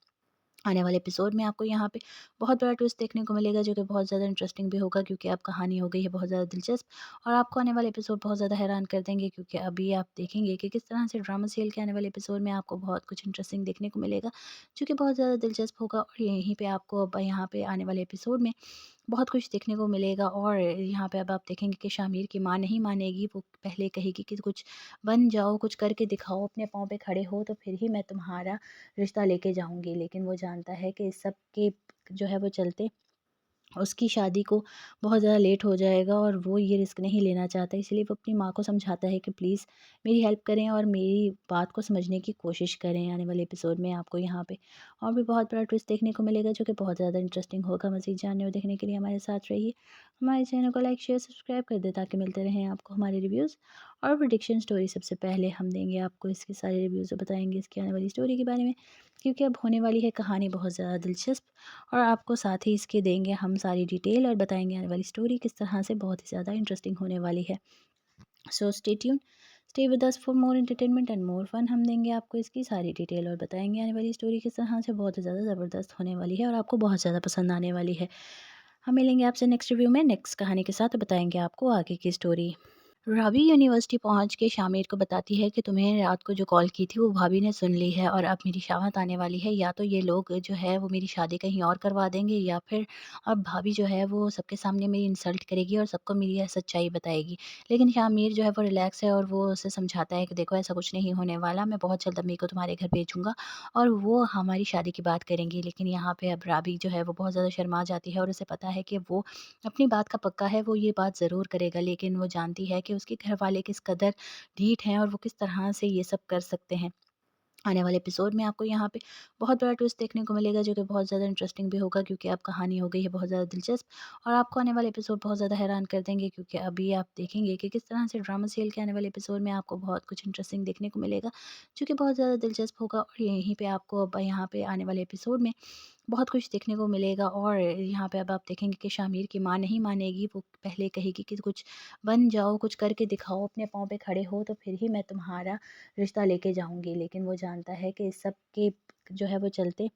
आने वाले एपिसोड में आपको यहाँ पे बहुत बड़ा ट्विस्ट देखने को मिलेगा जो कि बहुत ज़्यादा इंटरेस्टिंग भी होगा, क्योंकि अब कहानी हो गई है बहुत ज़्यादा दिलचस्प। और आपको आने वाले एपिसोड बहुत ज़्यादा हैरान कर देंगे, क्योंकि अभी आप देखेंगे कि किस तरह से ड्रामा सीरियल के आने वाले एपिसोड में आपको बहुत कुछ इंटरेस्टिंग देखने को मिलेगा जो कि बहुत ज़्यादा दिलचस्प होगा। और यहीं पे आपको अब यहाँ पे आने वाले एपिसोड में बहुत कुछ देखने को मिलेगा। और यहाँ पे अब आप देखेंगे कि शामिर की माँ नहीं मानेगी, वो पहले कहेगी कि कुछ बन जाओ, कुछ करके दिखाओ, अपने पाँव पे खड़े हो तो फिर ही मैं तुम्हारा रिश्ता लेके जाऊँगी। लेकिन वो जानता है कि इस सब के जो है वो चलते उसकी शादी को बहुत ज़्यादा लेट हो जाएगा और वो ये रिस्क नहीं लेना चाहता। इसलिए वो अपनी माँ को समझाता है कि प्लीज़ मेरी हेल्प करें और मेरी बात को समझने की कोशिश करें। आने वाले एपिसोड में आपको यहाँ पे और भी बहुत बड़ा ट्विस्ट देखने को मिलेगा जो कि बहुत ज़्यादा इंटरेस्टिंग होगा। मज़ीद जानने और देखने के लिए हमारे साथ रहिए। हमारे चैनल को लाइक शेयर सब्सक्राइब कर दें ताकि मिलते रहें आपको हमारे रिव्यूज़ और प्रेडिक्शन स्टोरी। सबसे पहले हम देंगे आपको इसके सारे रिव्यूज़ और बताएंगे इसकी आने वाली स्टोरी के बारे में, क्योंकि अब होने वाली है कहानी बहुत ज़्यादा दिलचस्प। और आपको साथ ही इसके देंगे हम सारी डिटेल और बताएंगे आने वाली स्टोरी किस तरह से बहुत ही ज़्यादा इंटरेस्टिंग होने वाली है। So stay tune, stay with us for more entertainment and more fun. हम देंगे आपको इसकी सारी डिटेल और बताएंगे आने वाली स्टोरी किस तरह से बहुत ही ज़्यादा ज़बरदस्त होने वाली है और आपको बहुत ज़्यादा पसंद आने वाली है। हम मिलेंगे आपसे नेक्स्ट रिव्यू में नेक्स्ट कहानी के साथ और बताएंगे आपको आगे की स्टोरी। रावी यूनिवर्सिटी पहुंच के शामिर को बताती है कि तुम्हें रात को जो कॉल की थी वो भाभी ने सुन ली है और अब मेरी शामत आने वाली है। या तो ये लोग जो है वो मेरी शादी कहीं और करवा देंगे या फिर अब भाभी जो है वो सबके सामने मेरी इंसल्ट करेगी और सबको मेरी यह सच्चाई बताएगी। लेकिन शामिर जो है वो रिलैक्स है और वो उसे समझाता है कि देखो ऐसा कुछ नहीं होने वाला, मैं बहुत जल्द अम्मी को तुम्हारे घर भेजूंगा और वो हमारी शादी की बात करेंगी। लेकिन यहाँ पे अब रावी जो है वो बहुत ज़्यादा शर्मा जाती है और उसे पता है कि वो अपनी बात का पक्का है, वो ये बात ज़रूर करेगा। लेकिन वो जानती है कि उसके घर वाले किस कदर ढीठ हैं और वो किस तरह से ये सब कर सकते हैं। आने वाले एपिसोड में आपको यहाँ पे बहुत बड़ा ट्विस्ट देखने को मिलेगा जो कि बहुत ज़्यादा इंटरेस्टिंग भी होगा, क्योंकि अब कहानी हो गई है बहुत ज़्यादा दिलचस्प। और आपको आने वाले एपिसोड बहुत ज़्यादा हैरान कर देंगे, क्योंकि अभी आप देखेंगे कि किस तरह से ड्रामा सीरियल के आने वाले एपिसोड में आपको बहुत कुछ इंटरेस्टिंग देखने को मिलेगा जो कि बहुत ज़्यादा दिलचस्प होगा। और यहीं पे आपको अब यहाँ पे आने वाले एपिसोड में बहुत कुछ देखने को मिलेगा। और यहाँ पे अब आप देखेंगे कि शामिर की माँ नहीं मानेगी, वो पहले कहेगी कि कुछ बन जाओ, कुछ करके दिखाओ, अपने पाँव पे खड़े हो तो फिर ही मैं तुम्हारा रिश्ता लेके जाऊँगी। लेकिन वो जानता है कि इस सब के जो है वो चलते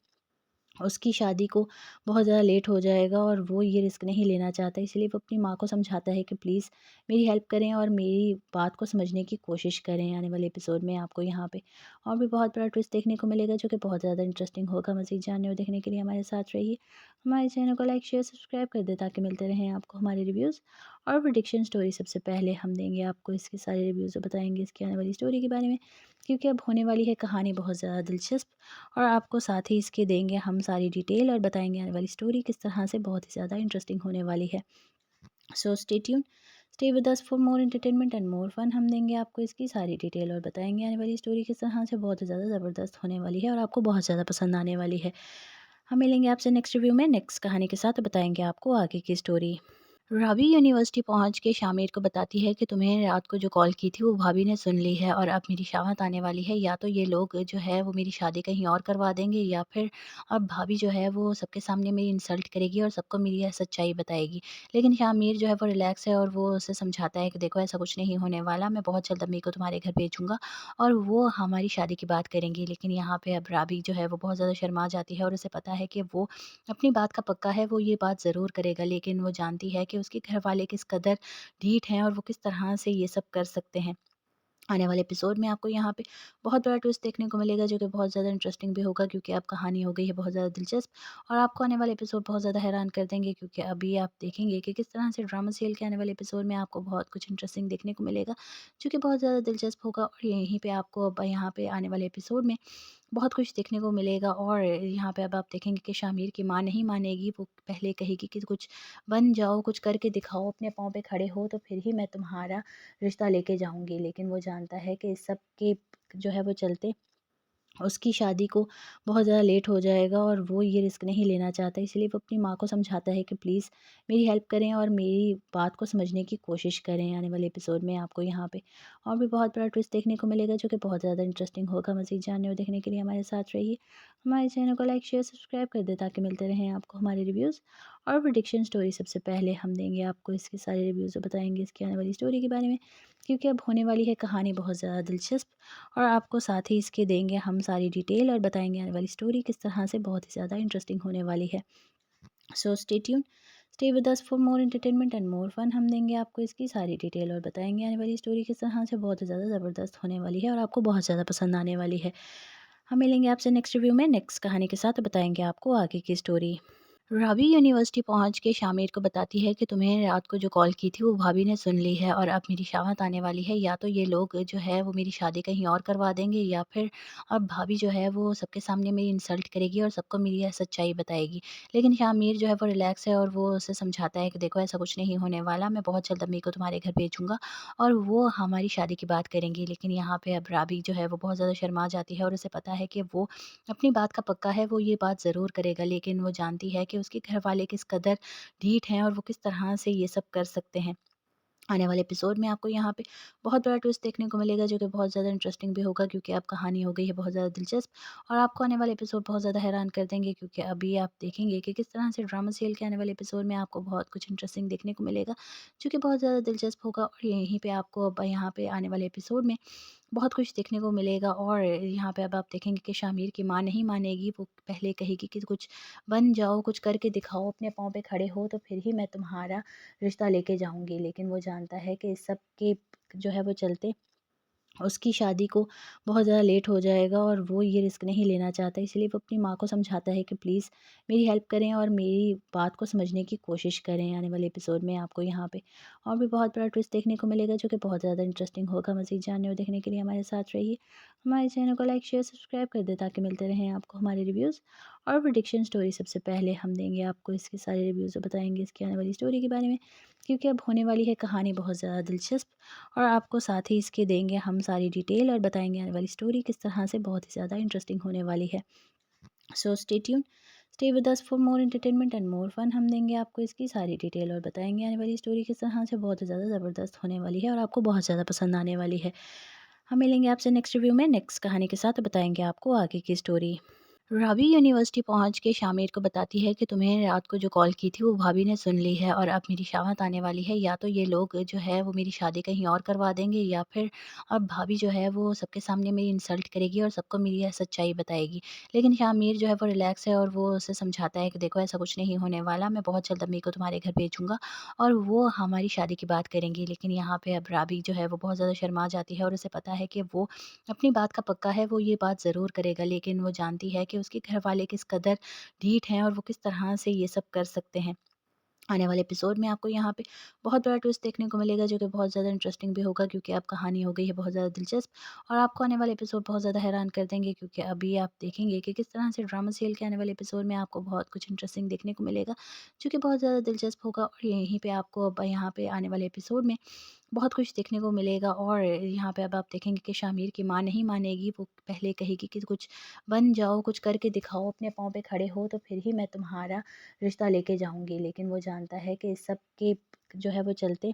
उसकी शादी को बहुत ज़्यादा लेट हो जाएगा और वो ये रिस्क नहीं लेना चाहता। इसलिए वो अपनी माँ को समझाता है कि प्लीज़ मेरी हेल्प करें और मेरी बात को समझने की कोशिश करें। आने वाले एपिसोड में आपको यहाँ पे और भी बहुत बड़ा ट्विस्ट देखने को मिलेगा जो कि बहुत ज़्यादा इंटरेस्टिंग होगा। मज़ीद जानने और देखने के लिए हमारे साथ रहिए। हमारे चैनल को लाइक शेयर सब्सक्राइब कर दें ताकि मिलते रहें आपको हमारे रिव्यूज़ और प्रेडिक्शन स्टोरी। सबसे पहले हम देंगे आपको इसके सारे रिव्यूज़ और बताएंगे इसकी आने वाली स्टोरी के बारे में, क्योंकि अब होने वाली है कहानी बहुत ज़्यादा दिलचस्प। और आपको साथ ही इसके देंगे हम सारी डिटेल और बताएंगे आने वाली स्टोरी किस तरह से बहुत ही ज़्यादा इंटरेस्टिंग होने वाली है। So stay tune, stay with us for more entertainment and more fun. हम देंगे आपको इसकी सारी डिटेल और बताएंगे आने वाली स्टोरी किस तरह से बहुत ही ज़्यादा ज़बरदस्त होने वाली है और आपको बहुत ज़्यादा पसंद आने वाली है। हम मिलेंगे आपसे नेक्स्ट रिव्यू में नेक्स्ट कहानी के साथ और बताएंगे आपको आगे की स्टोरी। रावी यूनिवर्सिटी पहुंच के शामिर को बताती है कि तुम्हें रात को जो कॉल की थी वो भाभी ने सुन ली है और अब मेरी शामत आने वाली है। या तो ये लोग जो है वो मेरी शादी कहीं और करवा देंगे या फिर अब भाभी जो है वो सबके सामने मेरी इंसल्ट करेगी और सबको मेरी यह सच्चाई बताएगी। लेकिन शामिर जो है वो रिलैक्स है और वो उसे समझाता है कि देखो ऐसा कुछ नहीं होने वाला, मैं बहुत जल्द अम्मी को तुम्हारे घर भेजूंगा और वो हमारी शादी की बात करेंगी। लेकिन यहाँ पे अब रावी जो है वो बहुत ज़्यादा शर्मा जाती है और उसे पता है कि वो अपनी बात का पक्का है, वो ये बात ज़रूर करेगा। लेकिन वो जानती है कि उसके घर वाले किस कदर ढीठ हैं और वो किस तरह से ये सब कर सकते हैं। आने वाले एपिसोड में आपको यहाँ पे बहुत बड़ा ट्विस्ट देखने को मिलेगा जो कि बहुत ज़्यादा इंटरेस्टिंग भी होगा, क्योंकि अब कहानी हो गई है बहुत ज़्यादा दिलचस्प। और आपको आने वाले एपिसोड बहुत ज़्यादा हैरान कर देंगे, क्योंकि अभी आप देखेंगे कि किस तरह से ड्रामा सीरियल के आने वाले एपिसोड में आपको बहुत कुछ इंटरेस्टिंग देखने को मिलेगा, जो कि बहुत ज़्यादा दिलचस्प होगा। और यहीं पे आपको अब यहाँ पे आने वाले एपिसोड में बहुत कुछ देखने को मिलेगा। और यहाँ पे अब आप देखेंगे कि शामिर की माँ नहीं मानेगी, वो पहले कहेगी कि कुछ बन जाओ, कुछ करके दिखाओ, अपने पाँव पे खड़े हो, तो फिर ही मैं तुम्हारा रिश्ता लेके जाऊँगी। लेकिन वो जानता है कि इस सब के जो है वो चलते उसकी शादी को बहुत ज़्यादा लेट हो जाएगा, और वो ये रिस्क नहीं लेना चाहता। इसलिए वो अपनी माँ को समझाता है कि प्लीज़ मेरी हेल्प करें और मेरी बात को समझने की कोशिश करें। आने वाले एपिसोड में आपको यहाँ पे और भी बहुत बड़ा ट्विस्ट देखने को मिलेगा, जो कि बहुत ज़्यादा इंटरेस्टिंग होगा। मज़ीद जानने और देखने के लिए हमारे साथ रहिए। हमारे चैनल को लाइक शेयर सब्सक्राइब कर दें, ताकि मिलते रहें आपको हमारे रिव्यूज़ और प्रेडिक्शन स्टोरी। सबसे पहले हम देंगे आपको इसके सारे रिव्यूज़ और बताएंगे इसकी आने वाली स्टोरी के बारे में, क्योंकि अब होने वाली है कहानी बहुत ज़्यादा दिलचस्प। और आपको साथ ही इसके देंगे हम सारी डिटेल और बताएंगे आने वाली स्टोरी किस तरह से बहुत ही ज़्यादा इंटरेस्टिंग होने वाली है। So stay tune, stay with us for more entertainment and more fun. हम देंगे आपको इसकी सारी डिटेल और बताएंगे आने वाली स्टोरी किस तरह से बहुत ही ज़्यादा ज़बरदस्त होने वाली है और आपको बहुत ज़्यादा पसंद आने वाली है। हम मिलेंगे आपसे नेक्स्ट रिव्यू में नेक्स्ट कहानी के साथ, और बताएंगे आपको आगे की स्टोरी। रावी यूनिवर्सिटी पहुंच के शामिर को बताती है कि तुम्हें रात को जो कॉल की थी वो भाभी ने सुन ली है और अब मेरी शामत आने वाली है। या तो ये लोग जो है वो मेरी शादी कहीं और करवा देंगे, या फिर अब भाभी जो है वो सबके सामने मेरी इंसल्ट करेगी और सबको मेरी यह सच्चाई बताएगी। लेकिन शामिर जो है वो रिलैक्स है और वो उसे समझाता है कि देखो ऐसा कुछ नहीं होने वाला, मैं बहुत जल्द अम्मी को तुम्हारे घर भेजूंगा और वो हमारी शादी की बात करेंगी। लेकिन यहाँ पे अब रावी जो है वो बहुत ज़्यादा शर्मा जाती है और उसे पता है कि वो अपनी बात का पक्का है, वो ये बात ज़रूर करेगा। लेकिन वो जानती है कि उसके घर वाले किस कदर ढीठ हैं और वो किस तरह से ये सब कर सकते हैं। आने वाले एपिसोड में आपको यहाँ पे बहुत बड़ा ट्विस्ट देखने को मिलेगा, जो कि बहुत ज़्यादा इंटरेस्टिंग भी होगा, क्योंकि अब कहानी हो गई है बहुत ज़्यादा दिलचस्प। और आपको आने वाले एपिसोड बहुत ज़्यादा हैरान कर देंगे, क्योंकि अभी आप देखेंगे कि किस तरह से ड्रामा सीरियल के आने वाले एपिसोड में आपको बहुत कुछ इंटरेस्टिंग देखने को मिलेगा, जो कि बहुत ज़्यादा दिलचस्प होगा। और यहीं पे आपको अब यहाँ पे आने वाले एपिसोड में बहुत कुछ देखने को मिलेगा। और यहाँ पे अब आप देखेंगे कि शामिर की माँ नहीं मानेगी, वो पहले कहेगी कि कुछ बन जाओ, कुछ करके दिखाओ, अपने पाँव पे खड़े हो, तो फिर ही मैं तुम्हारा रिश्ता लेके जाऊँगी। लेकिन वो जानता है कि इस सब के जो है वो चलते उसकी शादी को बहुत ज़्यादा लेट हो जाएगा, और वो ये रिस्क नहीं लेना चाहता। इसलिए वो अपनी माँ को समझाता है कि प्लीज़ मेरी हेल्प करें और मेरी बात को समझने की कोशिश करें। आने वाले एपिसोड में आपको यहाँ पे और भी बहुत बड़ा ट्विस्ट देखने को मिलेगा, जो कि बहुत ज़्यादा इंटरेस्टिंग होगा। मज़ीद जानने और देखने के लिए हमारे साथ रहिए। हमारे चैनल को लाइक शेयर सब्सक्राइब कर दें, ताकि मिलते रहें आपको हमारे रिव्यूज़ और प्रेडिक्शन स्टोरी। सबसे पहले हम देंगे आपको इसके सारे रिव्यूज़ और बताएंगे इसकी आने वाली स्टोरी के बारे में, क्योंकि अब होने वाली है कहानी बहुत ज़्यादा दिलचस्प। और आपको साथ ही इसके देंगे हम सारी डिटेल और बताएंगे आने वाली स्टोरी किस तरह से बहुत ही ज़्यादा इंटरेस्टिंग होने वाली है। So stay tune, stay with us for more entertainment and more fun. हम देंगे आपको इसकी सारी डिटेल और बताएंगे आने वाली स्टोरी किस तरह से बहुत ही ज़्यादा ज़बरदस्त होने वाली है और आपको बहुत ज़्यादा पसंद आने वाली है। हम मिलेंगे आपसे नेक्स्ट रिव्यू में नेक्स्ट कहानी के साथ, और बताएंगे आपको आगे की स्टोरी। रावी यूनिवर्सिटी पहुंच के शामिर को बताती है कि तुम्हें रात को जो कॉल की थी वो भाभी ने सुन ली है और अब मेरी शामत आने वाली है। या तो ये लोग जो है वो मेरी शादी कहीं और करवा देंगे, या फिर अब भाभी जो है वो सबके सामने मेरी इंसल्ट करेगी और सबको मेरी यह सच्चाई बताएगी। लेकिन शामिर जो है वो रिलैक्स है और वो उसे समझाता है कि देखो ऐसा कुछ नहीं होने वाला, मैं बहुत जल्द अम्मी को तुम्हारे घर भेजूंगा और वो हमारी शादी की बात करेंगी। लेकिन यहाँ पे अब रावी जो है वो बहुत ज़्यादा शर्मा जाती है और उसे पता है कि वो अपनी बात का पक्का है, वो ये बात ज़रूर करेगा। लेकिन वो जानती है कि उसके घर वाले किस कदर ढीठ हैं और वो किस तरह से ये सब कर सकते हैं। आने वाले एपिसोड में आपको यहाँ पे बहुत बड़ा ट्विस्ट देखने को मिलेगा, जो कि बहुत ज़्यादा इंटरेस्टिंग भी होगा, क्योंकि अब कहानी हो गई है बहुत ज़्यादा दिलचस्प। और आपको आने वाले एपिसोड बहुत ज़्यादा हैरान कर देंगे, क्योंकि अभी आप देखेंगे कि किस तरह से ड्रामा सीरियल के आने वाले एपिसोड में आपको बहुत कुछ इंटरेस्टिंग देखने को मिलेगा, जो कि बहुत ज़्यादा दिलचस्प होगा। और यहीं पे आपको अब यहाँ पे आने वाले एपिसोड में बहुत कुछ देखने को मिलेगा। और यहाँ पे अब आप देखेंगे कि शामिर की माँ नहीं मानेगी, वो पहले कहेगी कि कुछ बन जाओ, कुछ करके दिखाओ, अपने पाँव पे खड़े हो, तो फिर ही मैं तुम्हारा रिश्ता लेके जाऊँगी। लेकिन वो जानता है कि इस सब के जो है वो चलते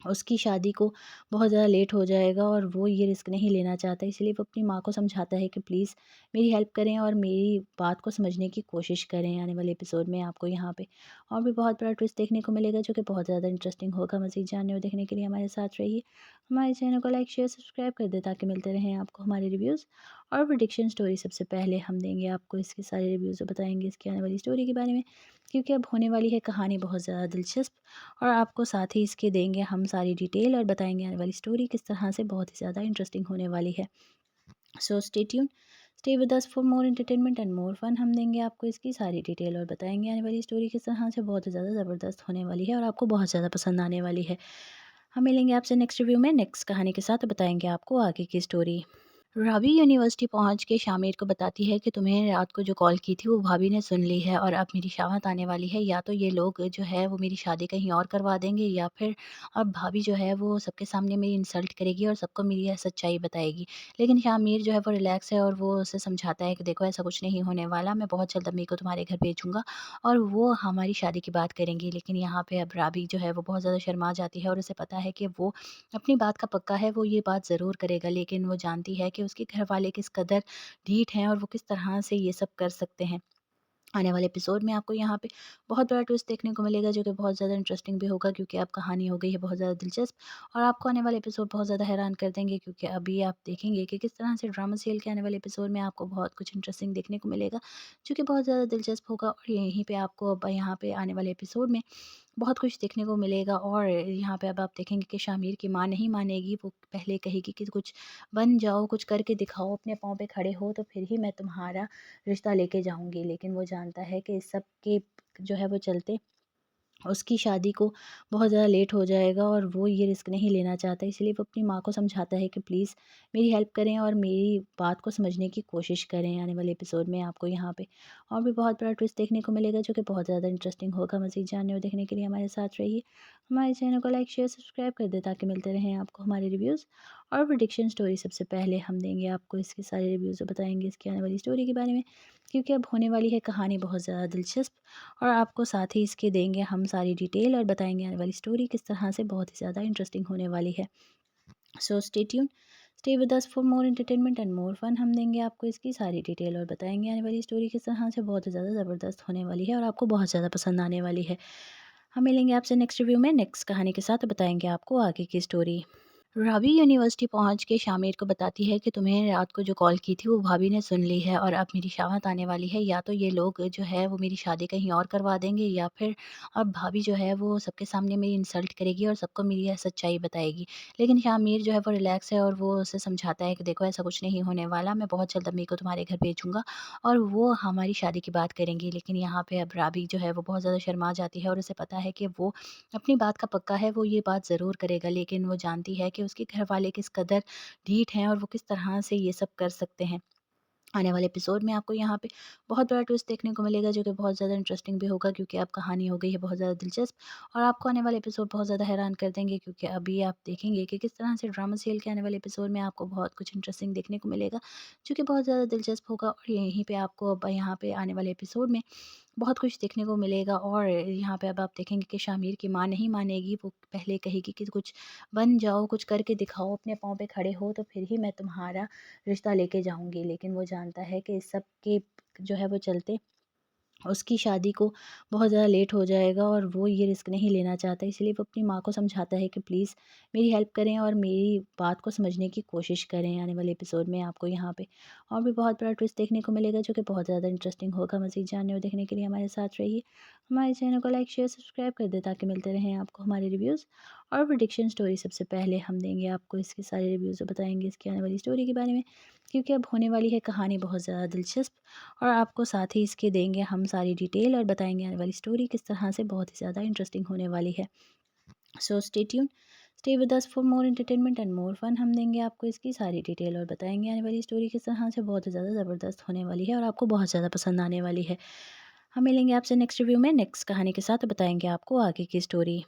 उसकी शादी को बहुत ज़्यादा लेट हो जाएगा, और वो ये रिस्क नहीं लेना चाहता। इसलिए वो अपनी माँ को समझाता है कि प्लीज़ मेरी हेल्प करें और मेरी बात को समझने की कोशिश करें। आने वाले एपिसोड में आपको यहाँ पे और भी बहुत बड़ा ट्विस्ट देखने को मिलेगा, जो कि बहुत ज़्यादा इंटरेस्टिंग होगा। मज़ीद जानने और देखने के लिए हमारे साथ रहिए। हमारे चैनल को लाइक शेयर सब्सक्राइब कर दें, ताकि मिलते रहें आपको हमारे रिव्यूज़ और प्रेडिक्शन स्टोरी सबसे पहले हम देंगे आपको इसके सारे रिव्यूज़ और बताएंगे इसकी आने वाली स्टोरी के बारे में, क्योंकि अब होने वाली है कहानी बहुत ज़्यादा दिलचस्प। और आपको साथ ही इसके देंगे हम सारी डिटेल और बताएंगे आने वाली स्टोरी किस तरह से बहुत ही ज़्यादा इंटरेस्टिंग होने वाली है। So stay tune, stay with us for more entertainment and more fun. हम देंगे आपको इसकी सारी डिटेल और बताएंगे आने वाली स्टोरी किस तरह से बहुत ही ज़्यादा ज़बरदस्त होने वाली है और आपको बहुत ज़्यादा पसंद आने वाली है। हम मिलेंगे आपसे नेक्स्ट रिव्यू में नेक्स्ट कहानी के साथ और बताएंगे आपको आगे की स्टोरी। रावी यूनिवर्सिटी पहुंच के शामिर को बताती है कि तुम्हें रात को जो कॉल की थी वो भाभी ने सुन ली है और अब मेरी शामत आने वाली है। या तो ये लोग जो है वो मेरी शादी कहीं और करवा देंगे या फिर अब भाभी जो है वो सबके सामने मेरी इंसल्ट करेगी और सबको मेरी यह सच्चाई बताएगी। लेकिन शामिर जो है वो रिलैक्स है और वो उसे समझाता है कि देखो ऐसा कुछ नहीं होने वाला, मैं बहुत जल्द अम्मी को तुम्हारे घर भेजूंगा और वो हमारी शादी की बात करेंगी। लेकिन यहाँ पे अब रावी जो है वो बहुत ज़्यादा शर्मा जाती है और उसे पता है कि वो अपनी बात का पक्का है, वो ये बात ज़रूर करेगा। लेकिन वो जानती है कि उसके घर वाले किस कदर ढीठ हैं और वो किस तरह से ये सब कर सकते हैं। आने वाले एपिसोड में आपको यहाँ पे बहुत बड़ा ट्विस्ट देखने को मिलेगा जो कि बहुत ज़्यादा इंटरेस्टिंग भी होगा, क्योंकि अब कहानी हो गई है बहुत ज़्यादा दिलचस्प। और आपको आने वाले एपिसोड बहुत ज़्यादा हैरान कर देंगे, क्योंकि अभी आप देखेंगे कि किस तरह से ड्रामा सीरियल के आने वाले एपिसोड में आपको बहुत कुछ इंटरेस्टिंग देखने को मिलेगा जो कि बहुत ज़्यादा दिलचस्प होगा। और यहीं पे आपको अब यहाँ पे आने वाले एपिसोड में बहुत कुछ देखने को मिलेगा। और यहाँ पे अब आप देखेंगे कि शामिर की माँ नहीं मानेगी, वो पहले कहेगी कि कुछ बन जाओ, कुछ करके दिखाओ, अपने पाँव पे खड़े हो तो फिर ही मैं तुम्हारा रिश्ता लेके जाऊँगी। लेकिन वो जानता है कि इस सब के जो है वो चलते उसकी शादी को बहुत ज़्यादा लेट हो जाएगा और वो ये रिस्क नहीं लेना चाहता। इसलिए वो अपनी माँ को समझाता है कि प्लीज़ मेरी हेल्प करें और मेरी बात को समझने की कोशिश करें। आने वाले एपिसोड में आपको यहाँ पे और भी बहुत बड़ा ट्विस्ट देखने को मिलेगा जो कि बहुत ज़्यादा इंटरेस्टिंग होगा। मज़ीद जानने और देखने के लिए हमारे साथ रहिए। हमारे चैनल को लाइक शेयर सब्सक्राइब कर दें ताकि मिलते रहें आपको हमारे रिव्यूज़ और प्रेडिक्शन स्टोरी। सबसे पहले हम देंगे आपको इसके सारे रिव्यूज़ और बताएंगे इसकी आने वाली स्टोरी के बारे में, क्योंकि अब होने वाली है कहानी बहुत ज़्यादा दिलचस्प। और आपको साथ ही इसके देंगे हम सारी डिटेल और बताएंगे आने वाली स्टोरी किस तरह से बहुत ही ज़्यादा इंटरेस्टिंग होने वाली है। So stay tune, stay with us for more entertainment and more fun. हम देंगे आपको इसकी सारी डिटेल और बताएंगे आने वाली स्टोरी किस तरह से बहुत ही ज़्यादा ज़बरदस्त होने वाली है और आपको बहुत ज़्यादा पसंद आने वाली है। हम मिलेंगे आपसे नेक्स्ट रिव्यू में नेक्स्ट कहानी के साथ और बताएंगे आपको आगे की स्टोरी। रावी यूनिवर्सिटी पहुंच के शामिर को बताती है कि तुम्हें रात को जो कॉल की थी वो भाभी ने सुन ली है और अब मेरी शामत आने वाली है। या तो ये लोग जो है वो मेरी शादी कहीं और करवा देंगे या फिर अब भाभी जो है वो सबके सामने मेरी इंसल्ट करेगी और सबको मेरी यह सच्चाई बताएगी। लेकिन शामिर जो है वो रिलैक्स है और वो उसे समझाता है कि देखो ऐसा कुछ नहीं होने वाला, मैं बहुत जल्द अम्मी को तुम्हारे घर भेजूंगा और वो हमारी शादी की बात करेंगी। लेकिन यहाँ पे अब रावी जो है वो बहुत ज़्यादा शर्मा जाती है और उसे पता है कि वो अपनी बात का पक्का है, वो ये बात ज़रूर करेगा। लेकिन वो जानती है कि उसके घर वाले किस कदर ढीठ हैं और वो किस तरह से ये सब कर सकते हैं। आने वाले एपिसोड में आपको यहाँ पे बहुत बड़ा ट्विस्ट देखने को मिलेगा जो कि बहुत ज़्यादा इंटरेस्टिंग भी होगा, क्योंकि अब कहानी हो गई है बहुत ज़्यादा दिलचस्प। और आपको आने वाले एपिसोड बहुत ज़्यादा हैरान कर देंगे, क्योंकि अभी आप देखेंगे कि किस तरह से ड्रामा सीरियल के आने वाले एपिसोड में आपको बहुत कुछ इंटरेस्टिंग देखने को मिलेगा जो कि बहुत ज़्यादा दिलचस्प होगा। और यहीं पे आपको अब यहाँ पे आने वाले एपिसोड में बहुत कुछ देखने को मिलेगा। और यहाँ पे अब आप देखेंगे कि शामिर की माँ नहीं मानेगी, वो पहले कहेगी कि कुछ बन जाओ, कुछ करके दिखाओ, अपने पाँव पे खड़े हो तो फिर ही मैं तुम्हारा रिश्ता लेके जाऊँगी। लेकिन वो जानता है कि इस सब के जो है वो चलते उसकी शादी को बहुत ज़्यादा लेट हो जाएगा और वो ये रिस्क नहीं लेना चाहता। इसलिए वो अपनी माँ को समझाता है कि प्लीज़ मेरी हेल्प करें और मेरी बात को समझने की कोशिश करें। आने वाले एपिसोड में आपको यहाँ पे और भी बहुत बड़ा ट्विस्ट देखने को मिलेगा जो कि बहुत ज़्यादा इंटरेस्टिंग होगा। मज़ीद जानने और देखने के लिए हमारे साथ रहिए। हमारे चैनल को लाइक शेयर सब्सक्राइब कर दें ताकि मिलते रहें आपको हमारे रिव्यूज़ और प्रेडिक्शन स्टोरी। सबसे पहले हम देंगे आपको इसके सारे रिव्यूज़ और बताएंगे इसकी आने वाली स्टोरी के बारे में, क्योंकि अब होने वाली है कहानी बहुत ज़्यादा दिलचस्प। और आपको साथ ही इसके देंगे हम सारी डिटेल और बताएंगे आने वाली स्टोरी किस तरह से बहुत ही ज़्यादा इंटरेस्टिंग होने वाली है। So stay tune, stay with us for more entertainment and more fun. हम देंगे आपको इसकी सारी डिटेल और बताएंगे आने वाली स्टोरी किस तरह से बहुत ही ज़्यादा ज़बरदस्त होने वाली है और आपको बहुत ज़्यादा पसंद आने वाली है। हम मिलेंगे आपसे नेक्स्ट रिव्यू में नेक्स्ट कहानी के साथ और बताएंगे आपको आगे की स्टोरी।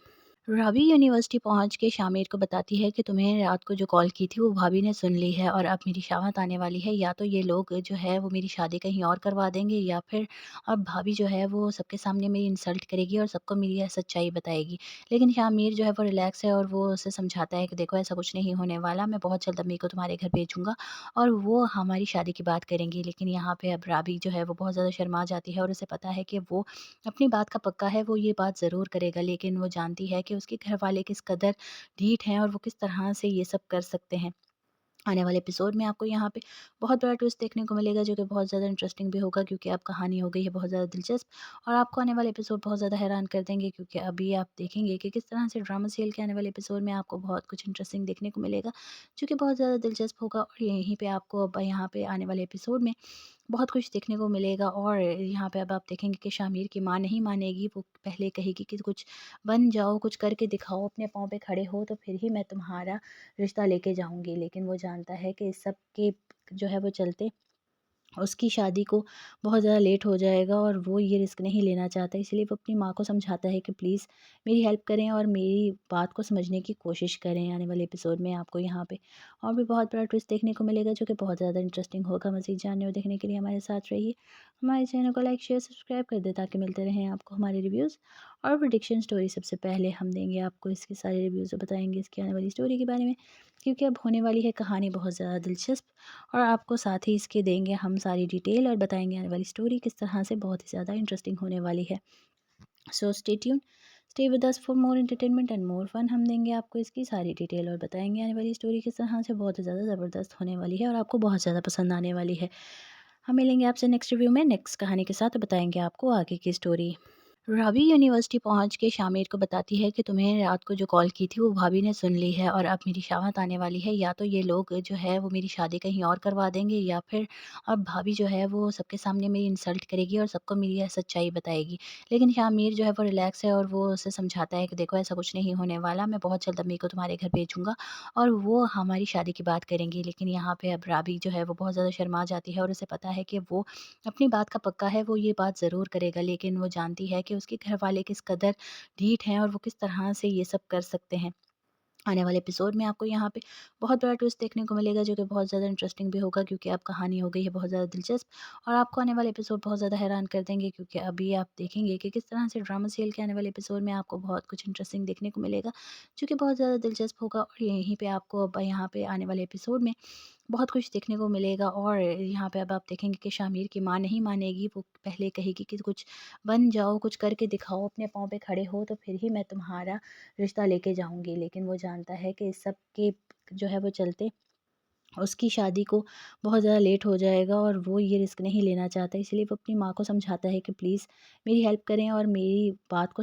रावी यूनिवर्सिटी पहुंच के शामिर को बताती है कि तुम्हें रात को जो कॉल की थी वो भाभी ने सुन ली है और अब मेरी शामत आने वाली है। या तो ये लोग जो है वो मेरी शादी कहीं और करवा देंगे या फिर अब भाभी जो है वो सबके सामने मेरी इंसल्ट करेगी और सबको मेरी यह सच्चाई बताएगी। लेकिन शामिर जो है वो रिलैक्स है और वो उसे समझाता है कि देखो ऐसा कुछ नहीं होने वाला, मैं बहुत जल्द अम्मी को तुम्हारे घर भेजूंगा और वो हमारी शादी की बात करेंगी। लेकिन यहाँ पे अब रावी जो है वो बहुत ज़्यादा शर्मा जाती है और उसे पता है कि वो अपनी बात का पक्का है, वो ये बात ज़रूर करेगा। लेकिन वो जानती है कि उसके घर वाले किस कदर ढीठ हैं और वो किस तरह से ये सब कर सकते हैं। आने वाले एपिसोड में आपको यहाँ पे बहुत बड़ा ट्विस्ट देखने को मिलेगा, जो कि बहुत ज़्यादा इंटरेस्टिंग भी होगा, क्योंकि अब कहानी हो गई है बहुत ज़्यादा दिलचस्प। और आपको आने वाले एपिसोड बहुत ज़्यादा हैरान कर देंगे, क्योंकि अभी आप देखेंगे कि किस तरह से ड्रामा सीरियल के आने वाले एपिसोड में आपको बहुत कुछ इंटरेस्टिंग देखने को मिलेगा, जो कि बहुत ज़्यादा दिलचस्प होगा। और यहीं पे आपको अब यहाँ पे आने वाले एपिसोड में बहुत कुछ देखने को मिलेगा। और यहाँ पे अब आप देखेंगे कि शामिर की माँ नहीं मानेगी, वो पहले कहेगी कि कुछ बन जाओ, कुछ करके दिखाओ, अपने पाँव पे खड़े हो, तो फिर ही मैं तुम्हारा रिश्ता लेके जाऊँगी। लेकिन वो जानता है कि इस सब के जो है वो चलते उसकी शादी को बहुत ज़्यादा लेट हो जाएगा, और वो ये रिस्क नहीं लेना चाहता। इसलिए वो अपनी माँ को समझाता है कि प्लीज़ मेरी हेल्प करें और मेरी बात को समझने की कोशिश करें। आने वाले एपिसोड में आपको यहाँ पे और भी बहुत बड़ा ट्विस्ट देखने को मिलेगा, जो कि बहुत ज़्यादा इंटरेस्टिंग होगा। मज़ीद जानने और देखने के लिए हमारे साथ रहिए। हमारे चैनल को लाइक शेयर सब्सक्राइब कर दें, ताकि मिलते रहें आपको हमारे रिव्यूज़ और प्रेडिक्शन स्टोरी। सबसे पहले हम देंगे आपको इसके सारे रिव्यूज़ और बताएंगे इसकी आने वाली स्टोरी के बारे में, क्योंकि अब होने वाली है कहानी बहुत ज़्यादा दिलचस्प। और आपको साथ ही इसके देंगे हम सारी डिटेल और बताएंगे आने वाली स्टोरी किस तरह से बहुत ही ज़्यादा इंटरेस्टिंग होने वाली है। So stay tune, stay with us for more entertainment and more fun. हम देंगे आपको इसकी सारी डिटेल और बताएंगे आने वाली स्टोरी किस तरह से बहुत ही ज़्यादा ज़बरदस्त होने वाली है और आपको बहुत ज़्यादा पसंद आने वाली है। हम मिलेंगे आपसे नेक्स्ट रिव्यू में नेक्स्ट कहानी के साथ और बताएंगे आपको आगे की स्टोरी। रावी यूनिवर्सिटी पहुंच के शामिर को बताती है कि तुम्हें रात को जो कॉल की थी वो भाभी ने सुन ली है और अब मेरी शामत आने वाली है। या तो ये लोग जो है वो मेरी शादी कहीं और करवा देंगे, या फिर अब भाभी जो है वो सबके सामने मेरी इंसल्ट करेगी और सबको मेरी यह सच्चाई बताएगी। लेकिन शामिर जो है वो रिलैक्स है और वो उसे समझाता है कि देखो ऐसा कुछ नहीं होने वाला, मैं बहुत जल्द अम्मी को तुम्हारे घर भेजूंगा और वो हमारी शादी की बात करेंगी। लेकिन यहाँ पे अब रावी जो है वो बहुत ज़्यादा शर्मा जाती है और उसे पता है कि वो अपनी बात का पक्का है, वो ये बात ज़रूर करेगा। लेकिन वो जानती है कि उसके घर वाले किस कदर ढीठ हैं और वो किस तरह से ये सब कर सकते हैं। आने वाले एपिसोड में आपको यहाँ पे बहुत बड़ा ट्विस्ट देखने को मिलेगा, जो कि बहुत ज़्यादा इंटरेस्टिंग भी होगा, क्योंकि अब कहानी हो गई है बहुत ज़्यादा दिलचस्प। और आपको आने वाले एपिसोड बहुत ज़्यादा हैरान कर देंगे, क्योंकि अभी आप देखेंगे कि किस तरह से ड्रामा सीरियल के आने वाले एपिसोड में आपको बहुत कुछ इंटरेस्टिंग देखने को मिलेगा, जो कि बहुत ज़्यादा दिलचस्प होगा। और यहीं पे आपको अब यहाँ पे आने वाले एपिसोड में बहुत कुछ देखने को मिलेगा। और यहाँ पे अब आप देखेंगे कि शामिर की माँ नहीं मानेगी, वो पहले कहेगी कि कुछ बन जाओ, कुछ करके दिखाओ, अपने पाँव पे खड़े हो, तो फिर ही मैं तुम्हारा रिश्ता लेके जाऊँगी। लेकिन वो जानता है कि इस सब के जो है वो चलते उसकी शादी को बहुत ज़्यादा लेट हो जाएगा, और वो ये रिस्क नहीं लेना चाहता। इसलिए वो अपनी माँ को समझाता है कि प्लीज़ मेरी हेल्प करें और मेरी बात को